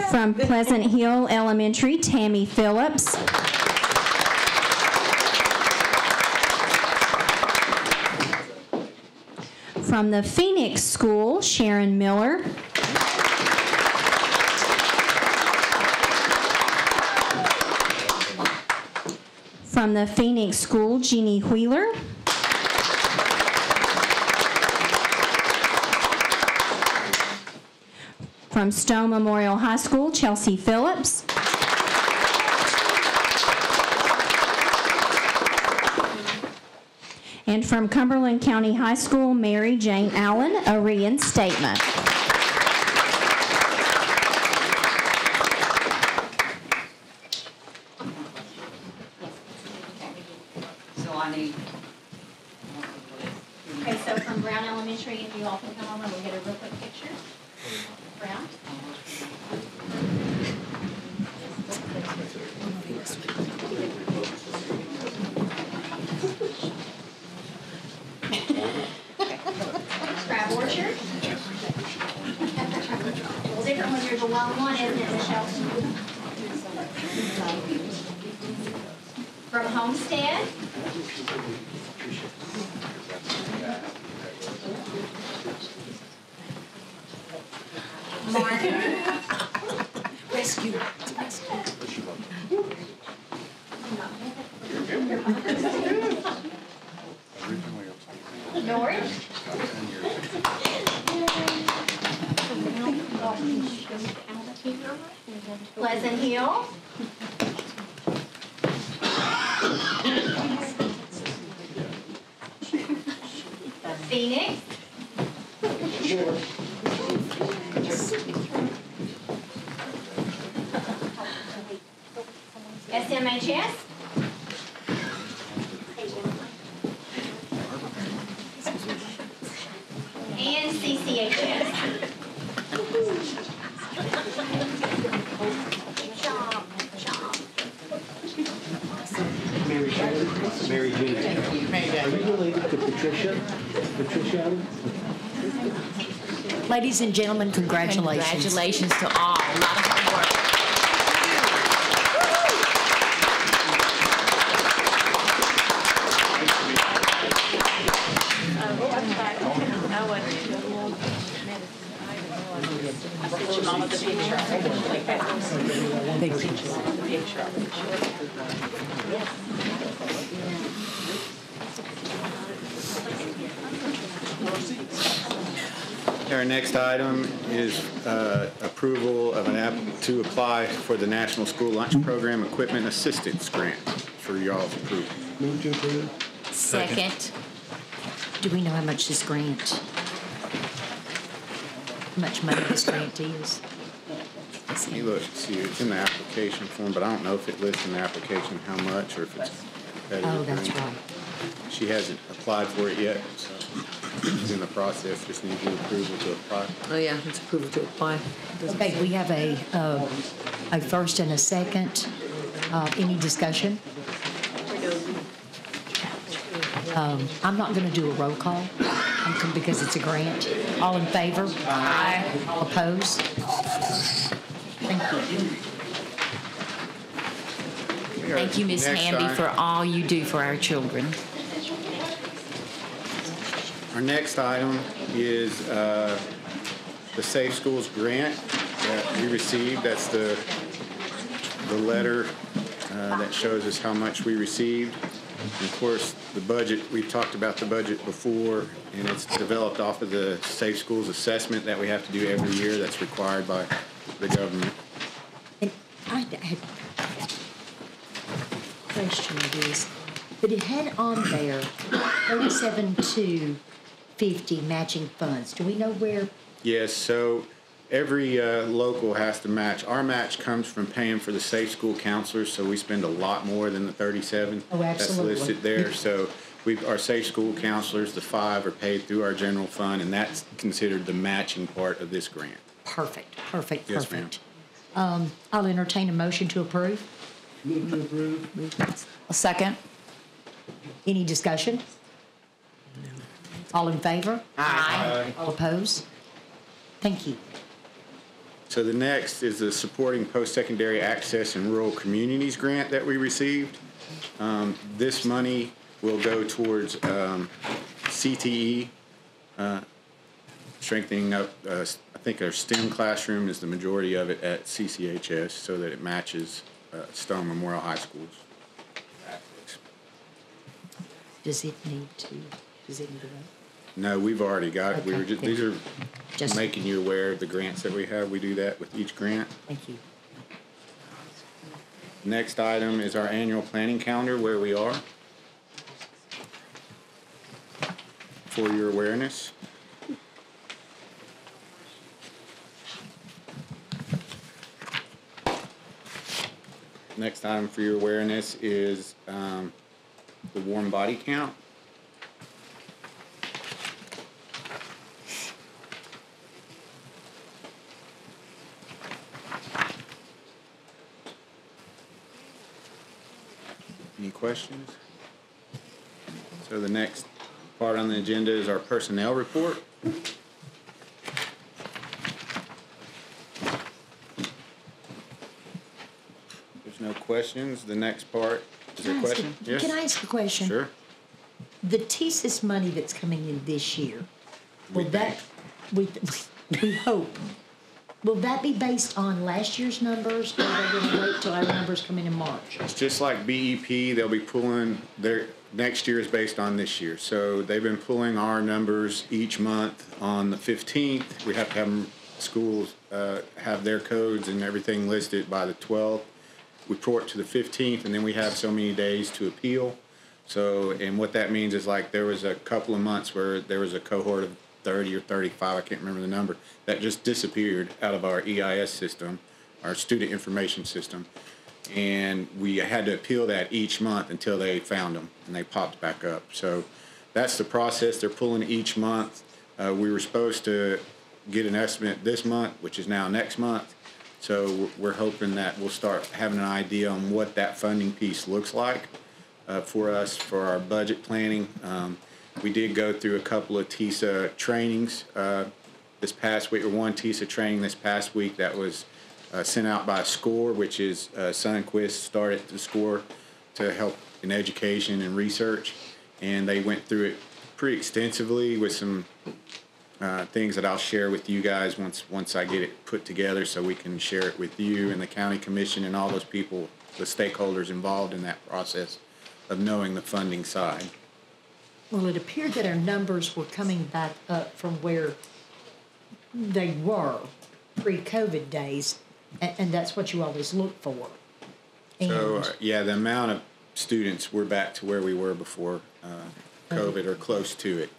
From Pleasant Hill Elementary, Tammy Phillips. From the Phoenix School, Sharon Miller. From the Phoenix School, Jeannie Wheeler. From Stone Memorial High School, Chelsea Phillips. And from Cumberland County High School, Mary Jane Allen, a reinstatement. So I need. Okay, so from Brown Elementary, if you all can come over, we'll get a real quick picture. Brown. Crab Orchard. Well, different when you're the lone one, isn't it, Michelle? From Homestead. Martin. Rescue. North. Pleasant Hill. Phoenix. SMHS. And CCHS. Mary Jane. Are you related to Patricia? Patricia Allen? Ladies and gentlemen, congratulations. Congratulations to all. A lot of hard work. Our next item is approval of an app to apply for the National School Lunch Program Equipment Assistance Grant for y'all's approval. Move to approve. Second. Do we know how much this grant, how much money this grant is? Let me look, see, it's in the application form, but I don't know if it lists in the application how much or if it's competitive. Oh, that's right. She hasn't applied for it yet, so it's in the process, just needs your approval to apply. Oh, yeah, it's approval to apply. Okay, we have a first and a second. Any discussion? I'm not going to do a roll call because it's a grant. All in favor? Aye. Opposed? Thank you, Ms. Next Hamby, item. for all you do for our children. Our next item is the Safe Schools grant that we received. That's the letter that shows us how much we received. And of course, the budget, we've talked about the budget before, and it's developed off of the Safe Schools assessment that we have to do every year that's required by the government. And I had a question of this, but it had on there 37,250 matching funds. Do we know where? Yes, so every local has to match. Our match comes from paying for the safe school counselors, so we spend a lot more than the 37 Oh, absolutely. that's listed there. So our safe school counselors, the 5, are paid through our general fund, and that's considered the matching part of this grant. Perfect, perfect, Yes, ma'am. perfect. I'll entertain a motion to approve. Move to approve. A second. Any discussion? All in favor? Aye. All opposed? Thank you. So the next is the Supporting Post-Secondary Access in Rural Communities grant that we received. This money will go towards CTE, strengthening up, I think our STEM classroom is the majority of it at CCHS so that it matches Stone Memorial High School's. Does it need to vote? No, we've already got it. We were Okay, these are Just- making you aware of the grants that we have. We do that with each grant. Thank you. Next item is our annual planning calendar, where we are. For your awareness. Next item for your awareness is the warm body count. Any questions? So the next part on the agenda is our personnel report. There's no questions. The next part, is there a question? Yes? Can I ask a question? Sure. The TSIS money that's coming in this year, will that, we hope, will that be based on last year's numbers, or are they going to wait till our numbers come in March? It's just like BEP, they'll be pulling their, next year is based on this year. So they've been pulling our numbers each month on the 15th. We have to have schools have their codes and everything listed by the 12th. We report to the 15th, and then we have so many days to appeal. So, and what that means is, like, there was a couple of months where there was a cohort of 30 or 35, I can't remember the number, that just disappeared out of our EIS system, our student information system. And we had to appeal that each month until they found them and they popped back up. So that's the process. They're pulling each month. We were supposed to get an estimate this month, which is now next month. So we're hoping that we'll start having an idea on what that funding piece looks like for us for our budget planning. We did go through a couple of TISA trainings this past week, or one TISA training this past week that was sent out by SCORE, which is Sunquist started the SCORE to help in education and research. And they went through it pretty extensively with some things that I'll share with you guys once I get it put together so we can share it with you and the county commission and all those people, the stakeholders involved in that process of knowing the funding side. Well, it appeared that our numbers were coming back up from where they were pre-COVID days, and that's what you always look for. So, And yeah, the amount of students, we're back to where we were before COVID or close to it.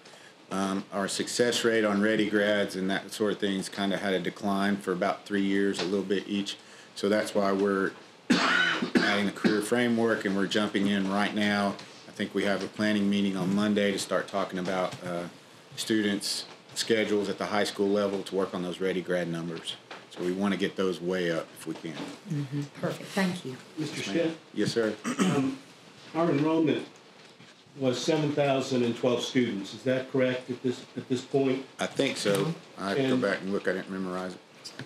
Our success rate on ready grads and that sort of things kind of had a decline for about 3 years, a little bit each. So that's why we're adding the career framework, and we're jumping in right now. I think we have a planning meeting on Monday to start talking about students' schedules at the high school level to work on those ready grad numbers. So we want to get those way up if we can. Mm-hmm. Perfect, thank you. Mr. Stitt? Yes, sir. Our enrollment was 7,012 students. Is that correct at this point? I think so. I have to go And- back and look. I didn't memorize it.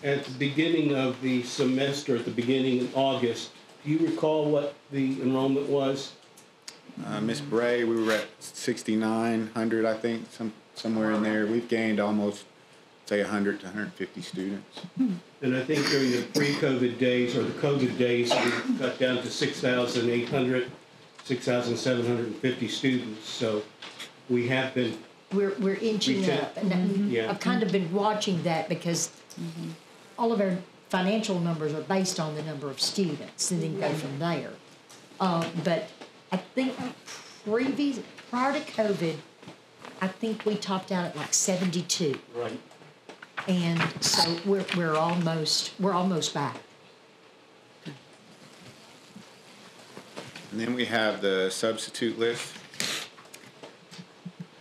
at the beginning of the semester, at the beginning of August, do you recall what the enrollment was? Miss Bray, we were at 6,900, I think, somewhere in there. We've gained almost, say, 100 to 150 students. And I think during the pre-COVID days or the COVID days, we got down to 6,800, 6,750 students. So we have been. We're inching up, and Yeah. I've kind of been watching that because all of our financial numbers are based on the number of students, and then go from there. But I think prior to COVID, I think we topped out at like 72. Right. And so we're almost back. And then we have the substitute list.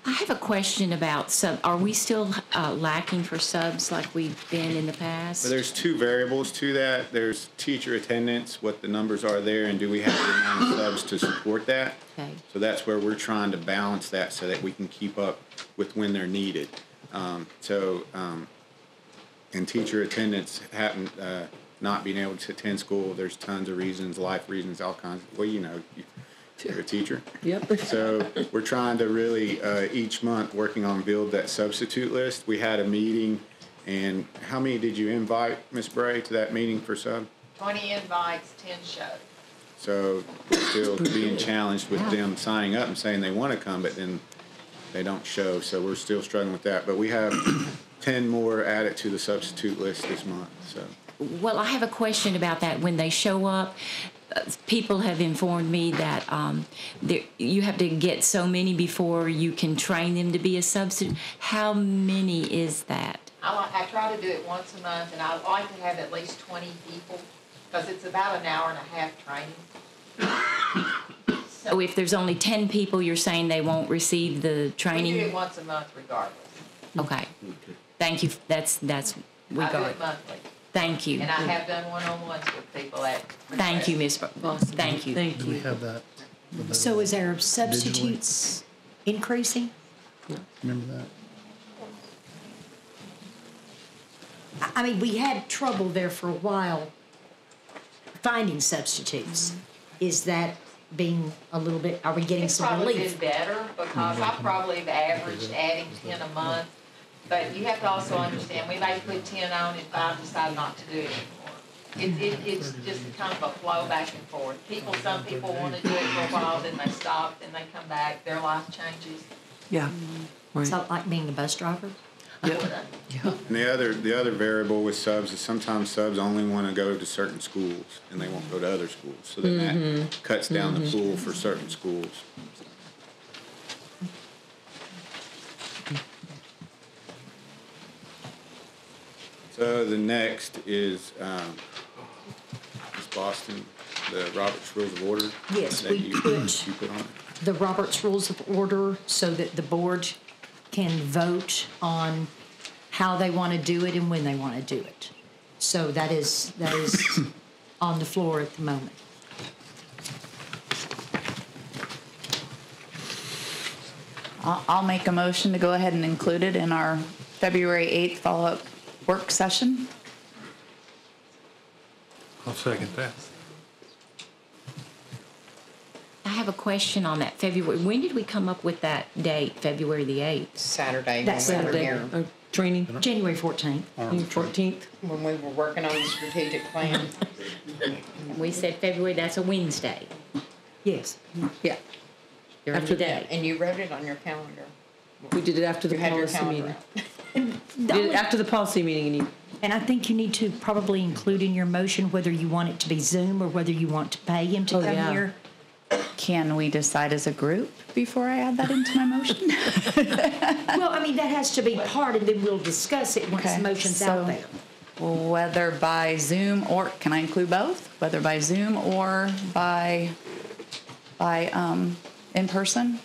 I have a question about are we still lacking for subs like we've been in the past? So there's two variables to that. There's teacher attendance, what the numbers are there, and do we have the amount of subs to support that? Okay. So that's where we're trying to balance that so that we can keep up with when they're needed. And teacher attendance happen not being able to attend school. There's tons of reasons, life reasons, all kinds. Well, you know, you're a teacher. Yep. So we're trying to really each month working on build that substitute list. We had a meeting, and how many did you invite, Miss Bray, to that meeting for sub? 20 invites, 10 showed. So we're still being challenged with them signing up and saying they want to come, but then they don't show. So we're still struggling with that. But we have 10 more added to the substitute list this month. So. Well, I have a question about that. When they show up, people have informed me that you have to get so many before you can train them to be a substitute. How many is that? I try to do it once a month, and I like to have at least 20 people because it's about an hour and a half training. So if there's only 10 people, you're saying they won't receive the training? We do it once a month regardless. Okay. Thank you. That's I do regard. it monthly. Thank you. And I have done one-on-ones with people at Thank you, Ms. Boss. Thank you. Thank Do we have that? So is our substitutes increasing? Remember that? I mean, we had trouble there for a while finding substitutes. Is that being a little bit, are we getting It's some probably relief? been better because I probably have averaged adding 10 a month. But you have to also understand, we may put 10 on and 5 decide not to do it anymore. It's just kind of a flow back and forth. Some people want to do it for a while, then they stop, then they come back, their life changes. Yeah. It's not like being a bus driver? Yep. And the other variable with subs is sometimes subs only want to go to certain schools and they won't go to other schools. So then that cuts down the pool for certain schools. So the next is Boston, the Robert's Rules of Order. Yes, that we you put on it. the Robert's Rules of Order so that the board can vote on how they want to do it and when they want to do it. So that is on the floor at the moment. I'll make a motion to go ahead and include it in our February 8th follow-up work session. I'll second that. I have a question on that February. When did we come up with that date, February the 8th? Saturday. That's when we were Saturday. here. Training. January 14th. June 14th. When we were working on the strategic plan. We said February, that's a Wednesday. Yes. Yeah. During After the day. And you wrote it on your calendar. We did it after the You had your policy calendar meeting. out. Did it after the policy meeting. And I think you need to probably include in your motion whether you want it to be Zoom or whether you want to pay him to come here. Can we decide as a group before I add that into my motion? Well, I mean, that has to be part, and then we'll discuss it once the motion's out there. Whether by Zoom or, can I include both? Whether by Zoom or by in person?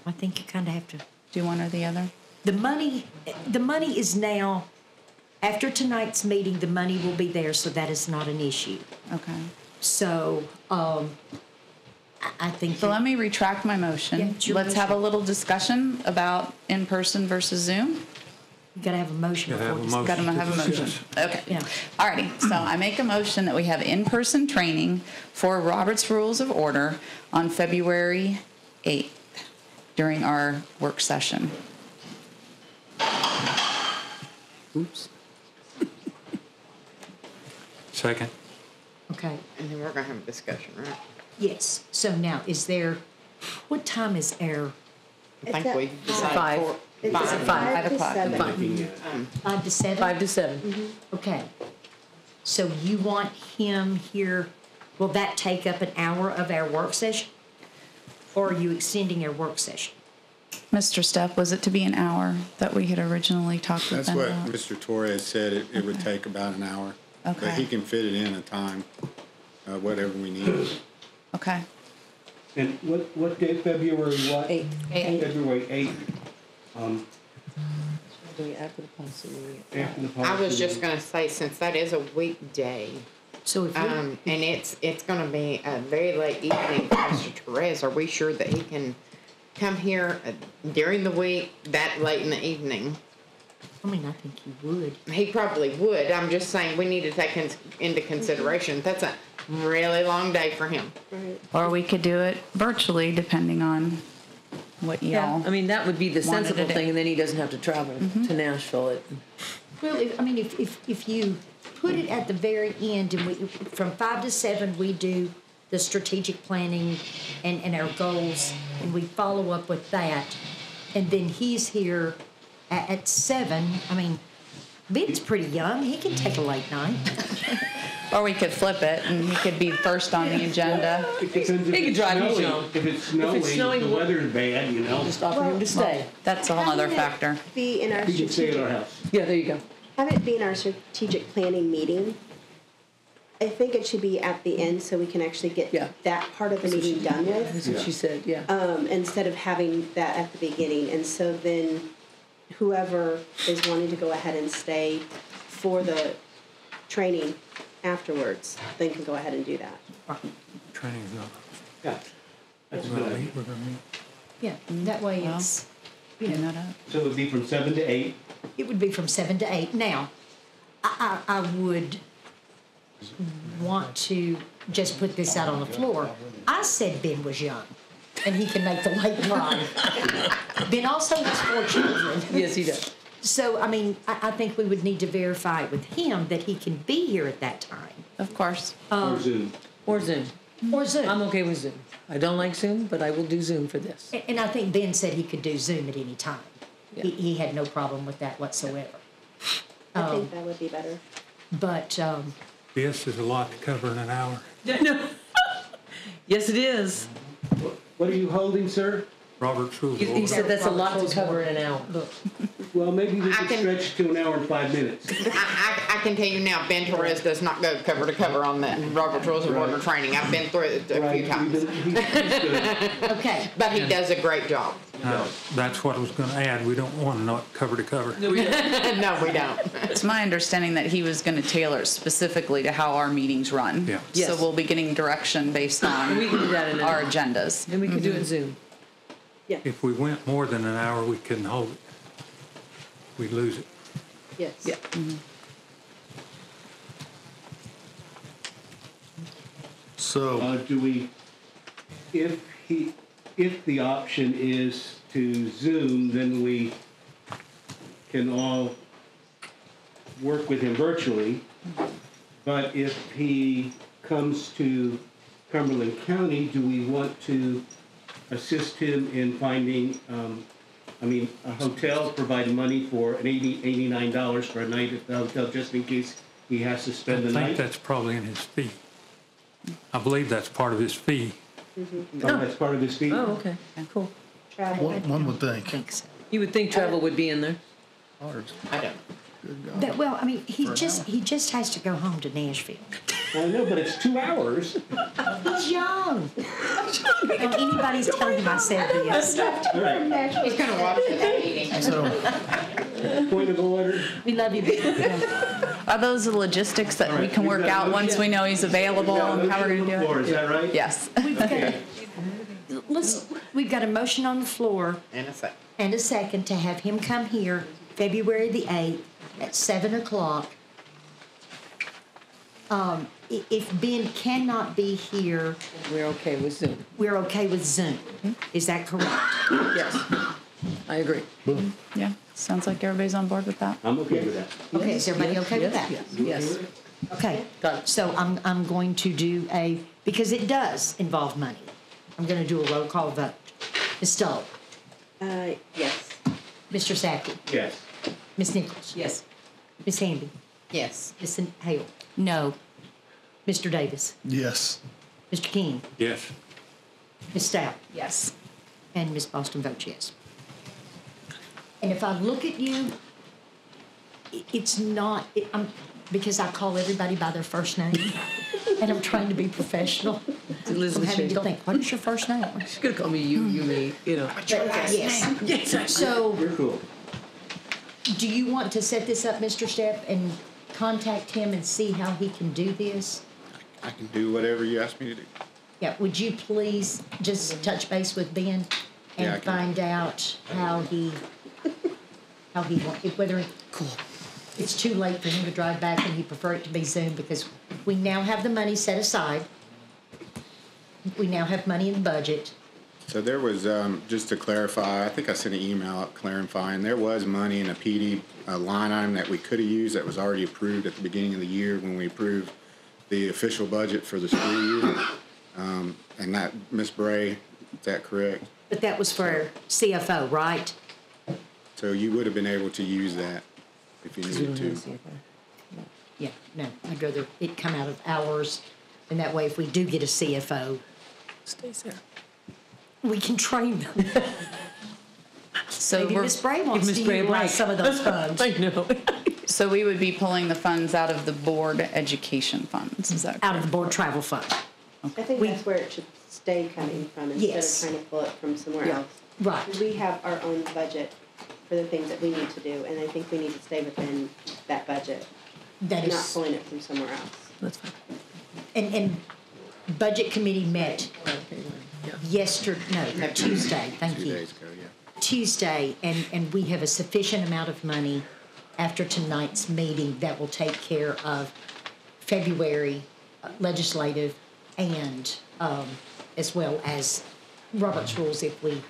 I think you kind of have to do one or the other. The money is now, after tonight's meeting, the money will be there, so that is not an issue. Okay. So, I think. So let me retract my motion. Yeah, it's your Let's have a motion. little discussion about in person versus Zoom. You gotta have a motion before discussion. Got to have a motion. Okay. Yeah. Alrighty, so I make a motion that we have in-person training for Robert's Rules of Order on February 8th during our work session. Oops. Second. Okay. And then we're gonna have a discussion, right? Yes. So now, what time is our? I think we decided Five. for It's five. 5 o'clock. 5 to 7? 5 to 7. Okay. So you want him here, will that take up an hour of our work session? Or are you extending our work session? Mr. Stepp, was it to be an hour that we had originally talked with That's them what about? Mr. Torres said, it would take about an hour. But Okay. he can fit it in a time, whatever we need. Okay. And what day, February what? 8. February 8th. After the policy meeting. After the I policy was just meeting. gonna say, since that is a weekday, So if and it's gonna be a very late evening for Mr. Torres, are we sure that he can come here during the week that late in the evening? I mean, I think he would. He probably would. I'm just saying we need to take into consideration. That's a really long day for him. Or we could do it virtually, depending on what Yeah, y'all. I mean, that would be the wanted sensible to do. thing, and then he doesn't have to travel to Nashville. Well, if you put it at the very end, and from 5 to 7, we do the strategic planning and our goals, and we follow up with that, and then he's here at 7. I mean, Ben's pretty young. He can take a late night. Or we could flip it, and he could be first on the agenda. It depends if He could it's drive you snowing. home. If it's snowing, the weather's bad, you know. Just offer him to stay. That's a whole other factor. Be in our He can stay at our strategic, house. Yeah, there you go. have it be in our strategic planning meeting. I think it should be at the end so we can actually get Yeah. that part of the meeting done with. That's what she said, yeah. Instead of having that at the beginning. And so then whoever is wanting to go ahead and stay for the training afterwards, then can go ahead and do that. Training's not. Yeah. That's We're good. gonna meet, we're gonna meet. Yeah, that way Well, it's, Clean that up. So it would be from 7 to 8. it would be from 7 to 8. Now, I would want to just put this out on the floor. I said Ben was young, and he can make the late drive. Ben also has 4 children. Yes, he does. So, I mean, I think we would need to verify with him that he can be here at that time. Of course. Or Zoom. Or Zoom. Or Zoom. I'm okay with Zoom. I don't like Zoom, but I will do Zoom for this. And I think Ben said he could do Zoom at any time. Yeah. He had no problem with that whatsoever. I think that would be better. But, This is a lot to cover in an hour. No. Yes, it is. What are you holding, sir? Robert's Rules of He Order. said that's a lot to cover in an hour. look, Well, maybe we I can can- stretch it to an hour and 5 minutes. I can tell you now, Ben Torres does not go cover to cover on the Robert's Rules of Order training. I've been through it a few times. He's good. okay. But he does a great job. That's what I was gonna add. We don't want to not cover to cover. No, we don't. It's my understanding that he was going to tailor it specifically to how our meetings run. Yeah. So Yes. we'll be getting direction based on We can do that in our an hour. agendas. And we can do it Zoom. If we went more than an hour, we couldn't hold it. We'd lose it. Yes. Yeah. So, Do we, if the option is to Zoom, then we can all work with him virtually. But if he comes to Cumberland County, do we want to assist him in finding, a hotel, provide money for an $89 for a night at the hotel, just in case he has to I spend the think night? that's probably in his fee. I believe that's part of his fee. Oh, that's part of his fee? Oh, okay, cool. Travel. one would think. think so. You would think travel would be in there. I don't. That, well, I mean, he just has to go home to Nashville. I know, but it's 2 hours. He's young. If anybody's telling him I said this, All right. He's gonna watch the meeting. So, Point of order. we love you. Are those the logistics that we can We've work got a out once motion. we know he's available and how we're going to do Floor, it? is that right? Yes. We've got a motion on the floor And a second. and a second to have him come here February the 8th at 7 o'clock. If Ben cannot be here. We're okay with Zoom. We're okay with Zoom. Is that correct? Yes. I agree. Yeah, sounds like everybody's on board with that. I'm okay with that. Okay, is everybody okay with that? Yes. Okay, so I'm going to do because it does involve money. I'm going to do a roll call vote. Ms. Stoll? Yes. Mr. Sackey? Yes. Ms. Nichols? Yes. Ms. Hamby? Yes. Ms. Hale? No. Mr. Davis? Yes. Mr. King? Yes. Ms. Stout? Yes. And Ms. Boston votes yes. And if I look at you, it's not, because I call everybody by their first name, and I'm trying to be professional. I'm having to think, what is your first name? She's gonna call me you, me, you know. But, yes. Yes. So, You're cool. do you want to set this up, Mr. Stepp, and contact him and see how he can do this? I can do whatever you ask me to do. Yeah, would you please just touch base with Ben Yeah, I and can. find out how he whether it's too late for him to drive back and he prefer it to be Zoom, because we now have the money set aside. We now have money in the budget. So there was, just to clarify, I think I sent an email out clarifying, there was money in a PD line item that we could have used that was already approved at the beginning of the year when we approved the official budget for the school year. And that, Ms. Bray, is that correct? But that was for CFO, right? So you would have been able to use that if you needed to. Yeah, no, I'd rather it come out of ours, and that way if we do get a CFO, Stays there. we can train them. So Maybe we're, Ms. Bray wants Ms. to Bray utilize right. some of those funds. I know. so we would be pulling the funds out of the board education funds, is that correct? Out of the board travel fund. I think that's where it should stay coming from instead Yes. of trying to pull it from somewhere Yeah. else. Right. We have our own budget for the things that we need to do, and I think we need to stay within that budget. That is- not pulling it from somewhere else. That's fine. And budget committee met Tuesday, thank 2 you. days ago, yeah. Tuesday, and we have a sufficient amount of money after tonight's meeting that will take care of February legislative and as well as Robert's rules if we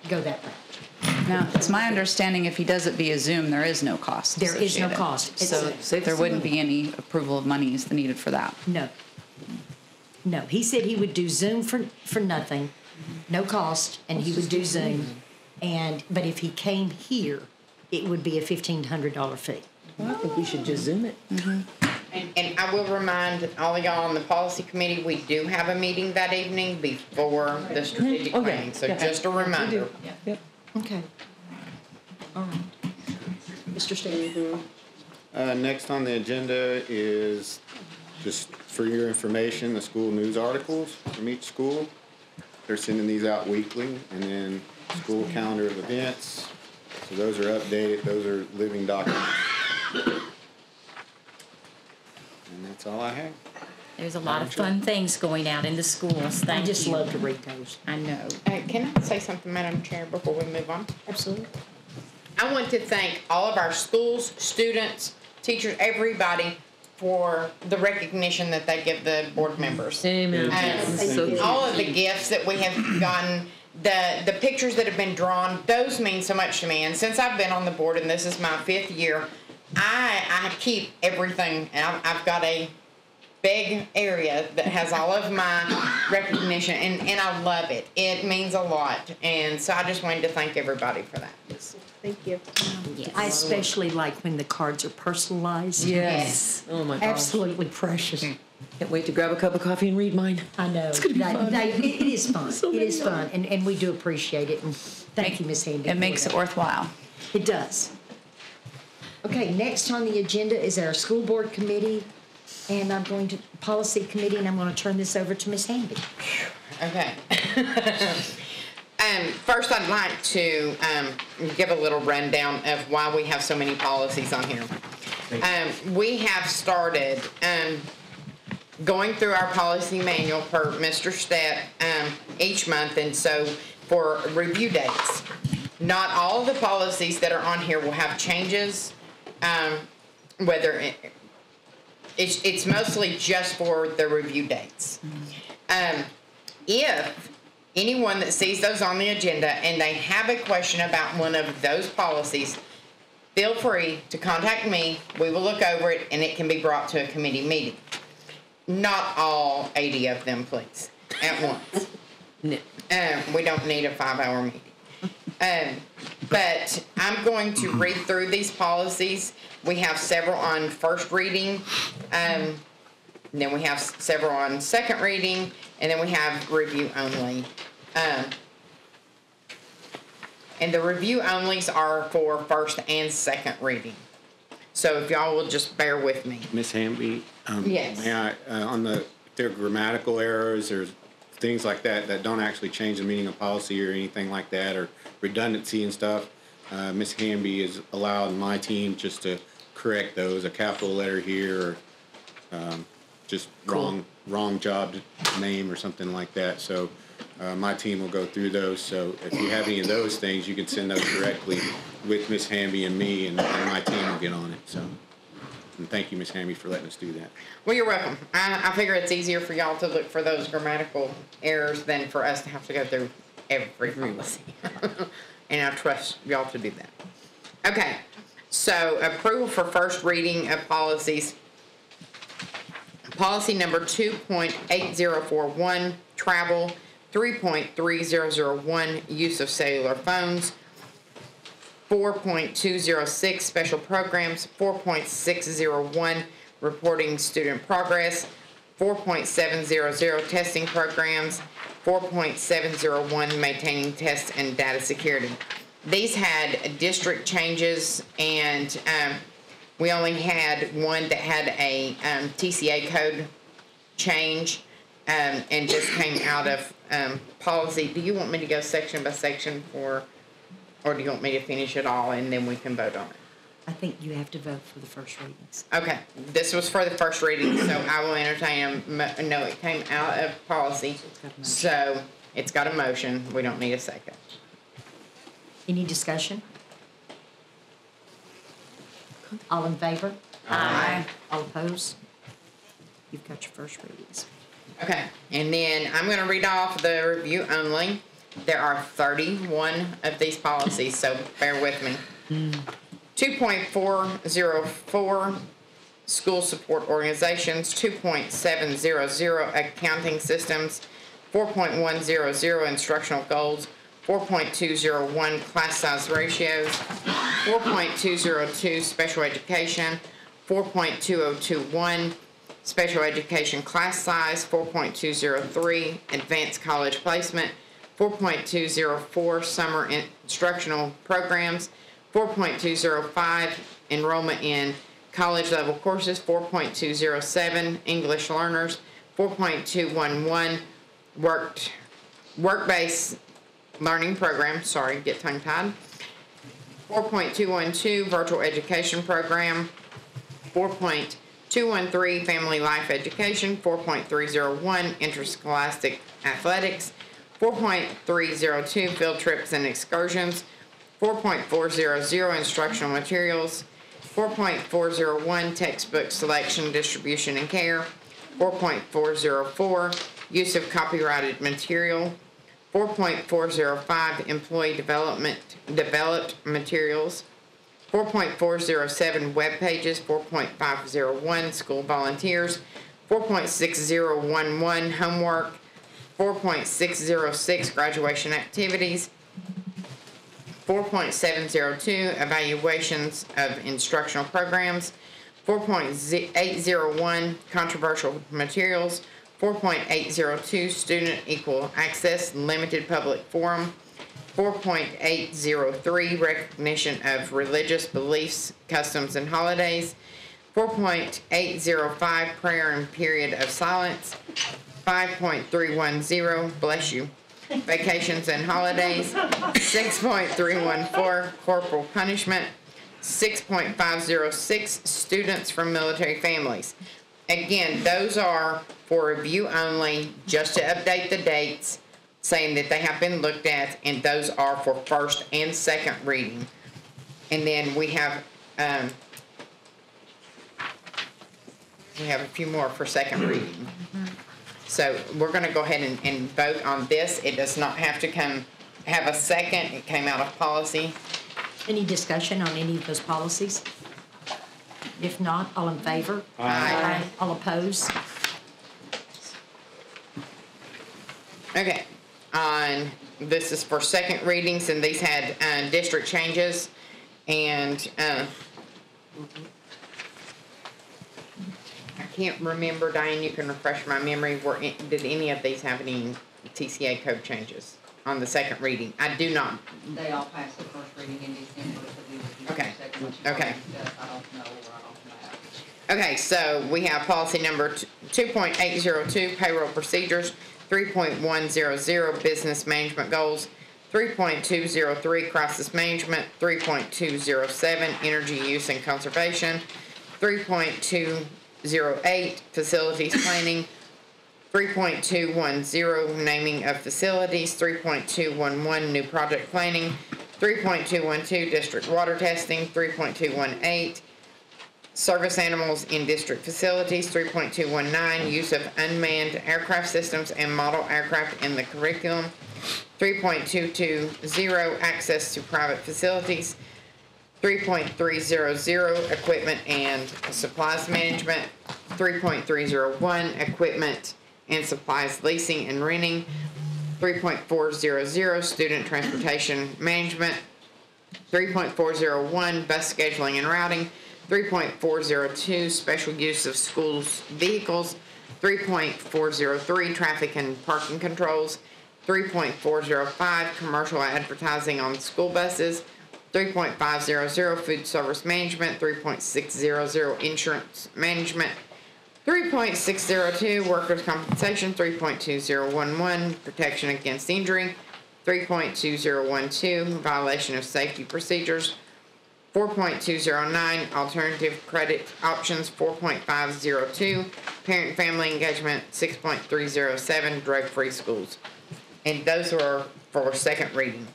go that route. Now, it's my understanding if he does it via Zoom, there is no cost. There is no associated. cost. So there wouldn't be any approval of monies needed for that. No. No, he said he would do Zoom for nothing, no cost, and he would do Zoom. But if he came here, it would be a $1,500 fee. Well, I think we should just Zoom it. And I will remind all of y'all on the policy committee, we do have a meeting that evening before the strategic Oh, yeah. planning. So Yeah. just a reminder. Yep. Okay. All right. Mr. Staley. Next on the agenda is, just for your information, the school news articles from each school. They're sending these out weekly, and then school calendar of events. So those are updated, those are living documents. And that's all I have. There's a lot of fun things going out in the schools. Thank you. I just love to read those. I know. Can I say something, Madam Chair, before we move on? Absolutely. I want to thank all of our schools, students, teachers, everybody for the recognition that they give the board members. Amen. And all of the gifts that we have gotten, the pictures that have been drawn, those mean so much to me. And since I've been on the board, and this is my 5th year, I keep everything. And I've got a big area that has all of my recognition, and I love it. It means a lot. And so I just wanted to thank everybody for that. Thank you. Yes. I especially like when the cards are personalized. Yes. Oh my gosh. Absolutely precious. Can't wait to grab a cup of coffee and read mine. I know. It's gonna be fun. It is fun. So It is many fun, and we do appreciate it. And thank you, Ms. Handy. It makes it worthwhile. It does. Okay, next on the agenda is our school board committee, and I'm going to policy committee, and I'm going to turn this over to Ms. Handy. Okay. First, I'd like to give a little rundown of why we have so many policies on here. We have started going through our policy manual per Mr. Stepp each month, and so for review dates. Not all of the policies that are on here will have changes. It's mostly just for the review dates. If anyone that sees those on the agenda and they have a question about one of those policies, feel free to contact me. We will look over it and it can be brought to a committee meeting. Not all 80 of them, please, at once. No. We don't need a 5-hour meeting. But I'm going to read through these policies. We have several on first reading, then we have several on second reading, and then we have review only. And the review onlys are for first and second reading. So if y'all will just bear with me. Ms. Hamby, yes. May I, on the, if there are grammatical errors or things like that that don't actually change the meaning of policy or anything like that, or redundancy and stuff, Ms. Hamby is allowed my team just to correct those, a capital letter here, or just wrong job name or something like that. So my team will go through those. So if you have any of those things, you can send those directly with Ms. Hamby and me, and my team will get on it. So, and thank you, Ms. Hamby, for letting us do that. Well, you're welcome. I figure it's easier for y'all to look for those grammatical errors than for us to have to go through every policy. And I trust y'all to do that. Okay, so approval for first reading of policies. Policy number 2.8041, travel. 3.3001, use of cellular phones. 4.206, special programs. 4.601, reporting student progress. 4.700, testing programs. 4.701, maintaining test and data security. These had district changes, and we only had one that had a TCA code change, and just came out of policy. Do you want me to go section by section or do you want me to finish it all and then we can vote on it? I think you have to vote for the first readings. Okay, this was for the first reading, so I will entertain no, it came out of policy, so it's got a motion. We don't need a second. Any discussion? All in favor? Aye. All opposed? You've got your first readings. Okay, and then I'm going to read off the review only. There are 31 of these policies, so bear with me. 2.404, school support organizations. 2.700, accounting systems. 4.100, instructional goals. 4.201, class size ratios. 4.202, special education. 4.2021, special education class size. 4.203, advanced college placement. 4.204, summer instructional programs. 4.205, enrollment in college level courses. 4.207, English learners. 4.211, work-based learning program. Sorry, get tongue-tied. 4.212, virtual education program. 4.213, family life education. 4.301, interscholastic athletics. 4.302, field trips and excursions. 4.400, instructional materials. 4.401, textbook selection, distribution, and care. 4.404, use of copyrighted material. 4.405, employee developed materials. 4.407, web pages. 4.501, school volunteers. 4.6011, homework. 4.606, graduation activities. 4.702, evaluations of instructional programs. 4.801, controversial materials. 4.802, student equal access, limited public forum. 4.803, recognition of religious beliefs, customs, and holidays. 4.805, prayer and period of silence. 5.310, bless you, vacations and holidays. 6.314, corporal punishment. 6.506, students from military families. Again, those are for review only, just to update the dates saying that they have been looked at, and those are for first and second reading. And then we have a few more for second reading. So we're gonna go ahead and vote on this. It does not have to have a second. It came out of policy. Any discussion on any of those policies? If not, all in favor? Aye. All opposed? Okay, this is for second readings, and these had district changes, and I can't remember, Diane, you can refresh my memory, did any of these have any TCA code changes on the second reading? I do not. They all passed the first reading in December, so we would do Okay. the second one. Okay. I don't know right off the bat. Okay, so we have policy number 2.802, payroll procedures, 3.100, business management goals, 3.203, crisis management, 3.207, energy use and conservation, 3.208, facilities planning, 3.210, naming of facilities, 3.211, new project planning, 3.212, district water testing, 3.218, service animals in district facilities, 3.219, use of unmanned aircraft systems and model aircraft in the curriculum, 3.220, access to private facilities, 3.300, equipment and supplies management, 3.301, equipment and supplies leasing and renting, 3.400, student transportation management, 3.401, bus scheduling and routing, 3.402, special use of schools vehicles, 3.403, traffic and parking controls, 3.405, commercial advertising on school buses, 3.500, food service management, 3.600, insurance management, 3.602, workers' compensation, 3.2011, protection against injury, 3.2012, violation of safety procedures, 4.209, alternative credit options, 4.502, parent family engagement, 6.307, drug-free schools. And those are for second reading.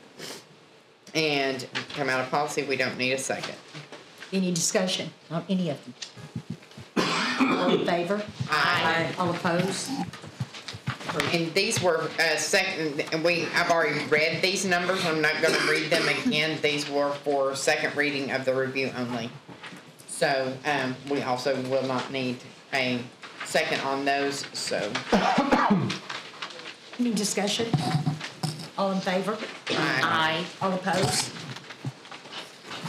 And come out of policy, we don't need a second. Any discussion on any of them? All in favor? Aye. All opposed? And these were second, and I've already read these numbers. I'm not going to read them again. These were for second reading of the review only. So we also will not need a second on those. So Any discussion? All in favor? Aye. All opposed?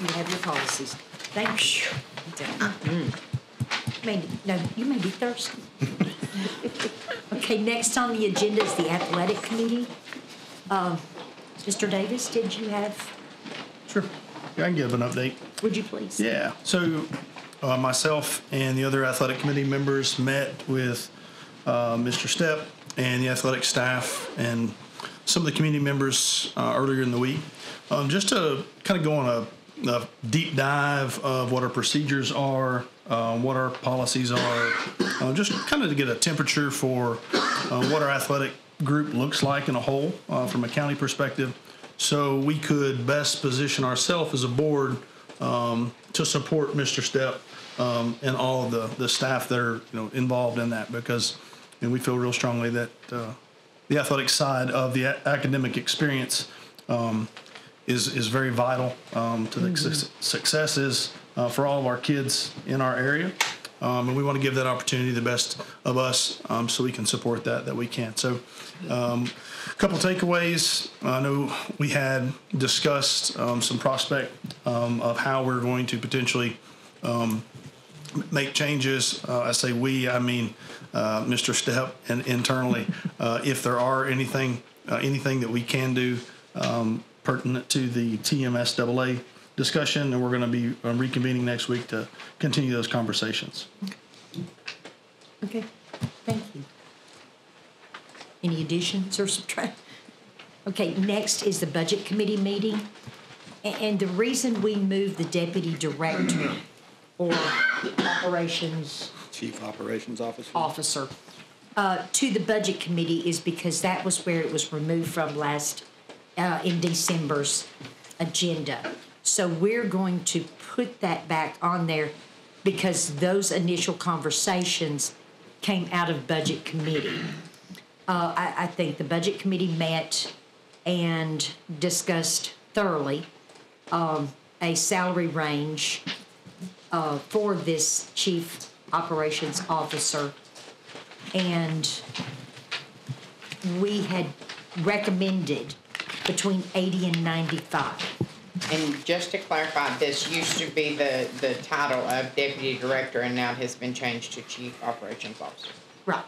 You have your policies. Thank you. No, you may be thirsty. Okay, next on the agenda is the athletic committee. Mr. Davis, did you have? Sure. Yeah, I can give an update. Would you please? Yeah. So myself and the other athletic committee members met with Mr. Stepp and the athletic staff and some of the community members earlier in the week, just to kind of go on a deep dive of what our procedures are, what our policies are, just kind of to get a temperature for what our athletic group looks like in a whole from a county perspective, so we could best position ourselves as a board to support Mr. Stepp and all of the staff that are involved in that, because we feel real strongly that the athletic side of the academic experience is very vital to the successes for all of our kids in our area. And we want to give that opportunity to the best of us so we can support that we can. So a couple takeaways. I know we had discussed some prospect of how we're going to potentially make changes. I say we, I mean Mr. Stepp and internally, if there are anything that we can do pertinent to the TMSAA discussion, and we're going to be reconvening next week to continue those conversations. Okay, thank you. Any additions or subtract? Okay, next is the budget committee meeting. And the reason we moved the deputy director or operations Chief Operations Officer. to the budget committee is because that was where it was removed from last, in December's agenda. So we're going to put that back on there because those initial conversations came out of budget committee. I think the budget committee met and discussed thoroughly a salary range for this chief operations officer. And we had recommended between 80 and 95. And just to clarify, this used to be the title of deputy director, and now it has been changed to chief operations officer. Right.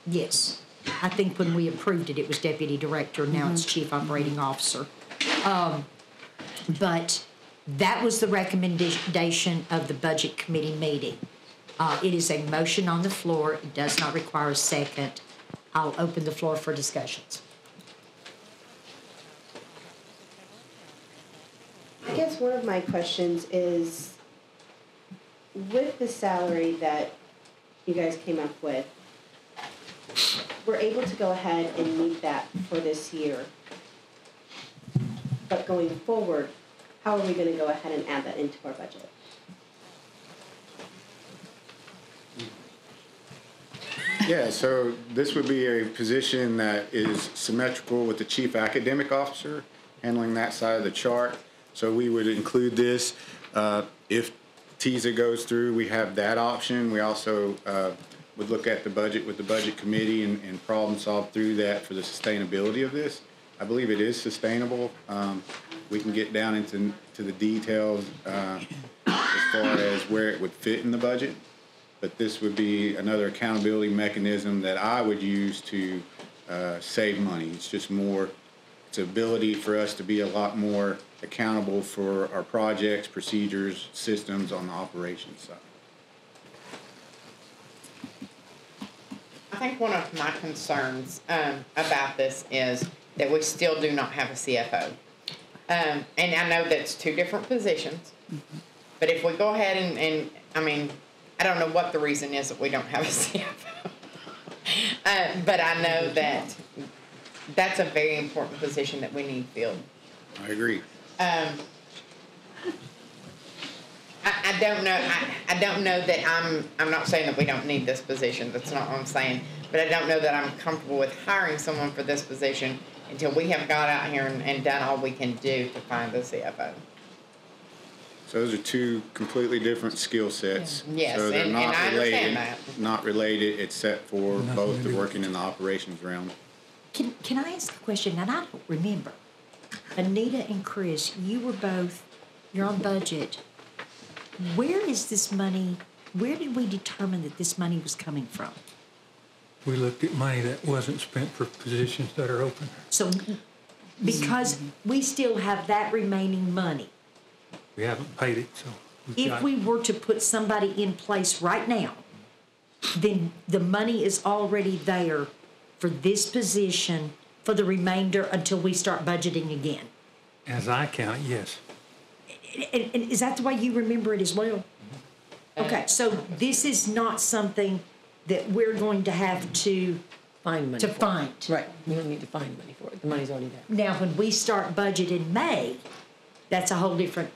Yes. I think when we approved it, it was deputy director. Now it's chief operating officer. But that was the recommendation of the budget committee meeting. It is a motion on the floor. It does not require a second. I'll open the floor for discussions. I guess one of my questions is, with the salary that you guys came up with, we're able to go ahead and meet that for this year. But going forward, how are we going to go ahead and add that into our budget? Yeah, so this would be a position that is symmetrical with the chief academic officer handling that side of the chart. So we would include this. If TISA goes through, we have that option. We also would look at the budget with the budget committee and problem solve through that for the sustainability of this. I believe it is sustainable. We can get down into the details as far as where it would fit in the budget. But this would be another accountability mechanism that I would use to save money. It's just more, it's an ability for us to be a lot more accountable for our projects, procedures, systems on the operations side. I think one of my concerns about this is that we still do not have a CFO. And I know that's two different positions, but if we go ahead and I mean, I don't know what the reason is that we don't have a CFO. But I know that that's a very important position that we need filled. I agree. I don't know. I don't know that I'm not saying that we don't need this position. That's not what I'm saying. But I don't know that I'm comfortable with hiring someone for this position until we have got out here and done all we can do to find the CFO. So those are two completely different skill sets. Yes, so they're and not I related, understand that. Not related, except for both the working in the operations realm. Can I ask a question? And I don't remember. Anita and Chris, you're on budget. Where is this money, where did we determine that this money was coming from? We looked at money that wasn't spent for positions that are open. So, because we still have that remaining money, We haven't paid it, so. if we were to put somebody in place right now, then the money is already there for this position for the remainder until we start budgeting again. As I count it, yes. And is that the way you remember it as well? Okay, so this is not something that we're going to have to Find money. find. Right. We don't need to find money for it. The money's already there. Now, when we start budget in May, that's a whole different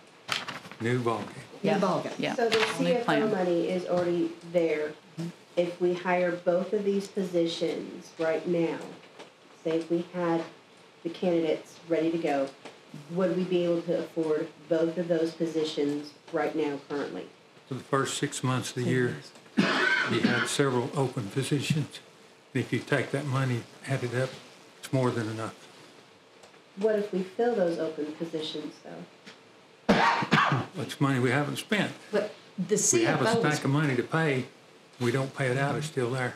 New ballgame. ballgame. Yeah. So the Only plan. CFO money is already there. If we hire both of these positions right now, say if we had the candidates ready to go, would we be able to afford both of those positions right now currently? For the first 6 months of the year, you had several open positions. And if you take that money, add it up, it's more than enough. What if we fill those open positions though? It's money we haven't spent. But the We have a CFO, stack of money to pay. We don't pay it out, it's still there.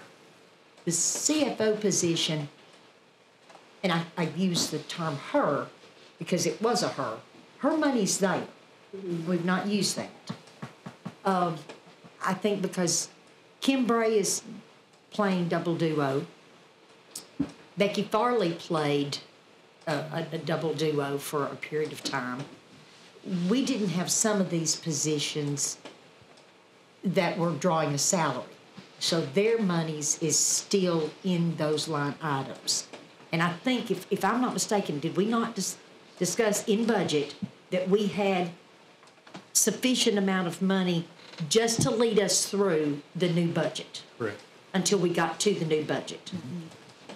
the CFO position, and I use the term her because it was a her. Her money's there. We've not used that. I think because Kim Bray is playing double duo. Becky Farley played a double duo for a period of time. We didn't have some of these positions that were drawing a salary. So their monies is still in those line items. And I think, if I'm not mistaken, did we not discuss in budget that we had sufficient amount of money just to lead us through the new budget? Correct. Until we got to the new budget.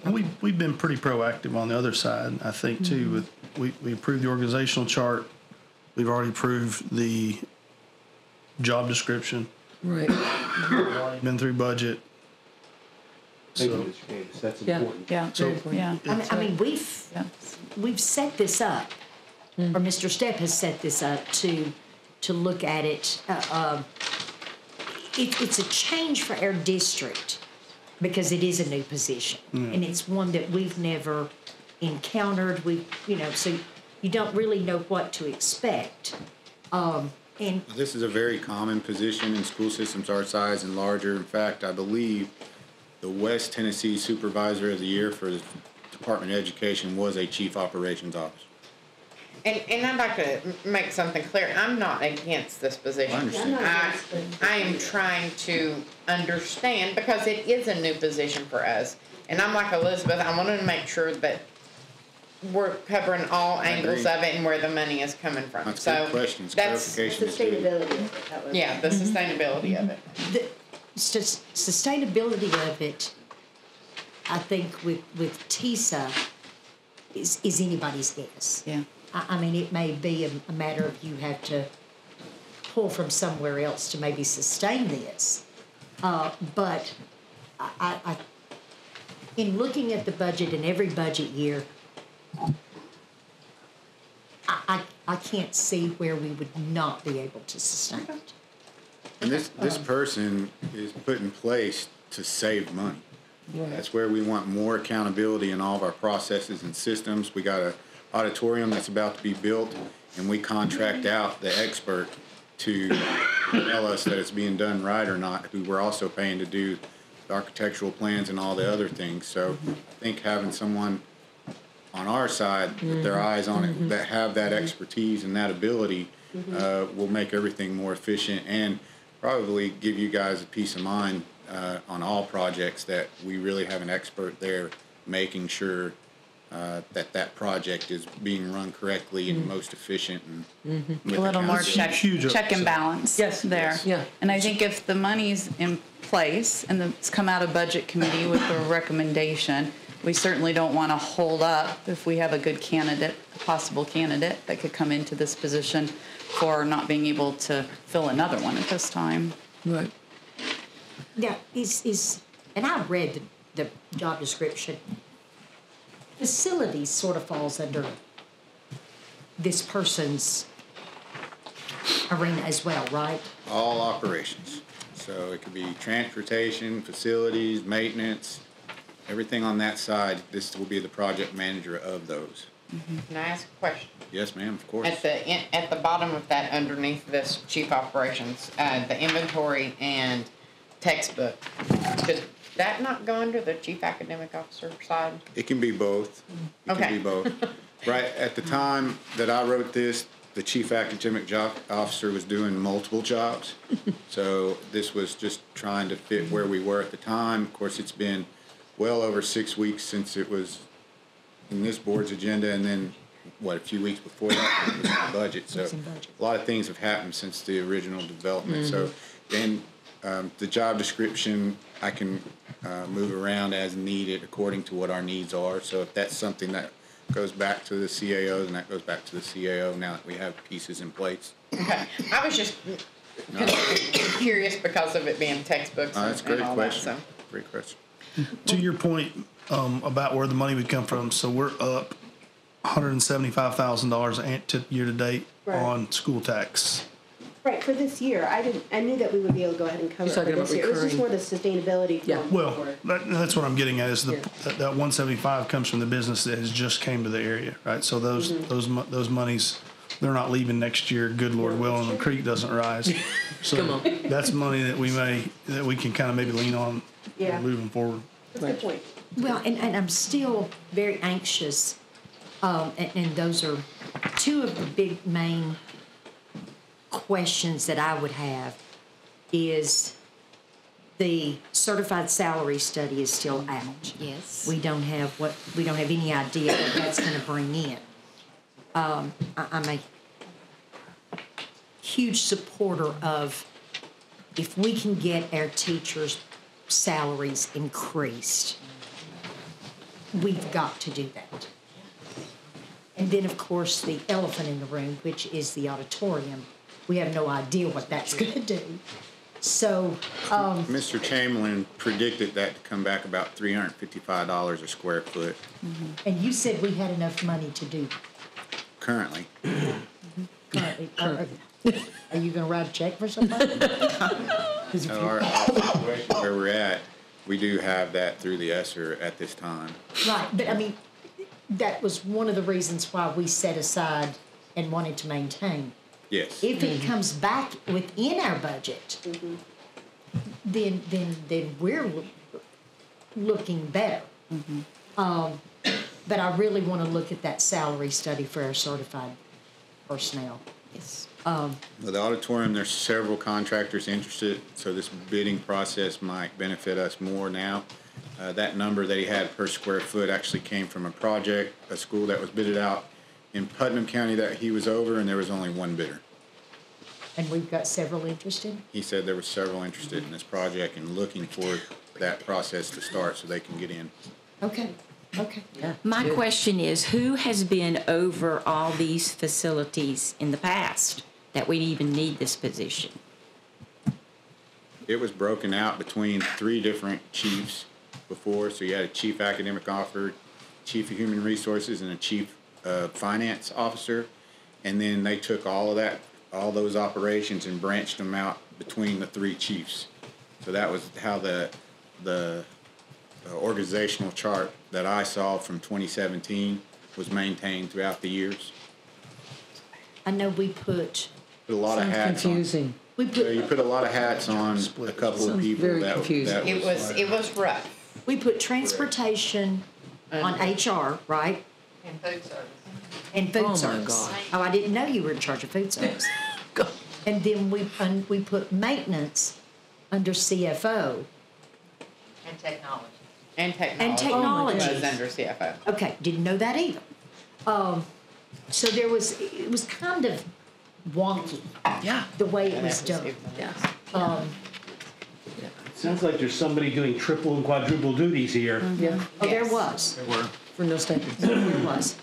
We've been pretty proactive on the other side, I think, too. We approved the organizational chart. We've already approved the job description. Right. We've already been through budget. Thank you, Mr. Davis. That's important. Yeah. So, Yeah. I mean, we've set this up, or Mr. Stepp has set this up to look at it. It's a change for our district because it is a new position, and it's one that we've never encountered. So you don't really know what to expect. And this is a very common position in school systems our size and larger. In fact, I believe the West Tennessee Supervisor of the Year for the Department of Education was a Chief Operations Officer. And I'd like to make something clear. I'm not against this position. I understand. I am trying to understand because it is a new position for us. And I'm like Elizabeth, I wanted to make sure that we're covering all angles of it and where the money is coming from. That's so good questions. That's Clarification is good. Sustainability of it. That was yeah, the sustainability of it. the sustainability of it, I think, with TISA is anybody's guess. Yeah. I mean, it may be a matter of you have to pull from somewhere else to maybe sustain this. But I, in looking at the budget in every budget year, I can't see where we would not be able to sustain it. And this person is put in place to save money. Right. That's where we want more accountability in all of our processes and systems. We got a auditorium that's about to be built, and we contract out the expert to tell us that it's being done right or not, who we're also paying to do the architectural plans and all the other things. So I think having someone on our side with their eyes on it that have that expertise and that ability will make everything more efficient and probably give you guys a peace of mind on all projects that we really have an expert there making sure that project is being run correctly and most efficient. And A little more check and balance there. Yes. Yeah. And I think if the money's in place and it's come out of budget committee with a recommendation, we certainly don't want to hold up if we have a good candidate, a possible candidate that could come into this position for not being able to fill another one at this time. Right. Now, and I read the job description. Facilities sort of falls under this person's arena as well, right? all operations. So it could be transportation, facilities, maintenance, everything on that side. This will be the project manager of those. Can I ask a question? Yes, ma'am, of course. At the bottom of that, underneath this chief operations, the inventory and textbook, could that not go under the chief academic officer side? It can be both. It Okay. can be both. Right at the time that I wrote this, the chief academic officer was doing multiple jobs. So this was just trying to fit where we were at the time. Of course, it's been well over 6 weeks since it was in this board's agenda, and then, a few weeks before that, it was in the budget. So a lot of things have happened since the original development. So then the job description, I can move around as needed according to what our needs are. So if that's something that goes back to the CAO, then that goes back to the CAO now that we have pieces in place. Okay. I was just curious because of it being textbooks That's a and great all question. that. So. Great question. To your point about where the money would come from, so we're up $175,000 year to date Right. on school tax. Right, for this year, I knew that we would be able to go ahead and cover it You're for talking this about year. It was just more recurring. the sustainability going Well, forward. that's what I'm getting at is that 175 comes from the business that has just came to the area, right? So those monies, they're not leaving next year. Good Lord willing, the creek doesn't rise. So Come on. that's money that we can kind of maybe lean on Yeah. moving forward. That's a good point. Well, and I'm still very anxious, and those are two of the big main questions that I would have is the certified salary study is still out. Yes. We don't have any idea what that's going to bring in. I'm a huge supporter of if we can get our teachers' salaries increased, we've got to do that. And then, of course, the elephant in the room, which is the auditorium. We have no idea what that's going to do. So, Mr. Chamberlain predicted that to come back about $355 a square foot and you said we had enough money to do currently. currently. Are you going to write a check for somebody? Our situation where we're at, we do have that through the ESSER at this time. Right, but I mean, that was one of the reasons why we set aside and wanted to maintain. Yes. If it comes back within our budget, then we're looking better. But I really want to look at that salary study for our certified personnel. Yes. With the auditorium, there's several contractors interested, so this bidding process might benefit us more now. That number that he had per square foot actually came from a school that was bidded out in Putnam County that he was over, and there was only one bidder. And we've got several interested? He said there were several interested in this project and looking for that process to start so they can get in. Okay. My question is, who has been over all these facilities in the past that we even need this position? It was broken out between 3 different chiefs before, so you had a chief academic officer, chief of human resources, and a chief finance officer, and then they took all those operations and branched them out between the 3 chiefs. So that was how the organizational chart that I saw from 2017 was maintained throughout the years. I know we put a lot of hats confusing. On. You put a lot of hats on a couple of people. Very confusing. It was rough. We put transportation on HR, right? And food service. And food Oh, my service. gosh. Oh, I didn't know you were in charge of food service. And then we put maintenance under CFO. And technology. And technology. And technology. Was under CFO. Okay, didn't know that either. So it was kind of wonky. Yeah. The way it was done. Yeah. Sounds like there's somebody doing triple and quadruple duties here. Yeah. Oh, there was. There were. For no stipends. There was.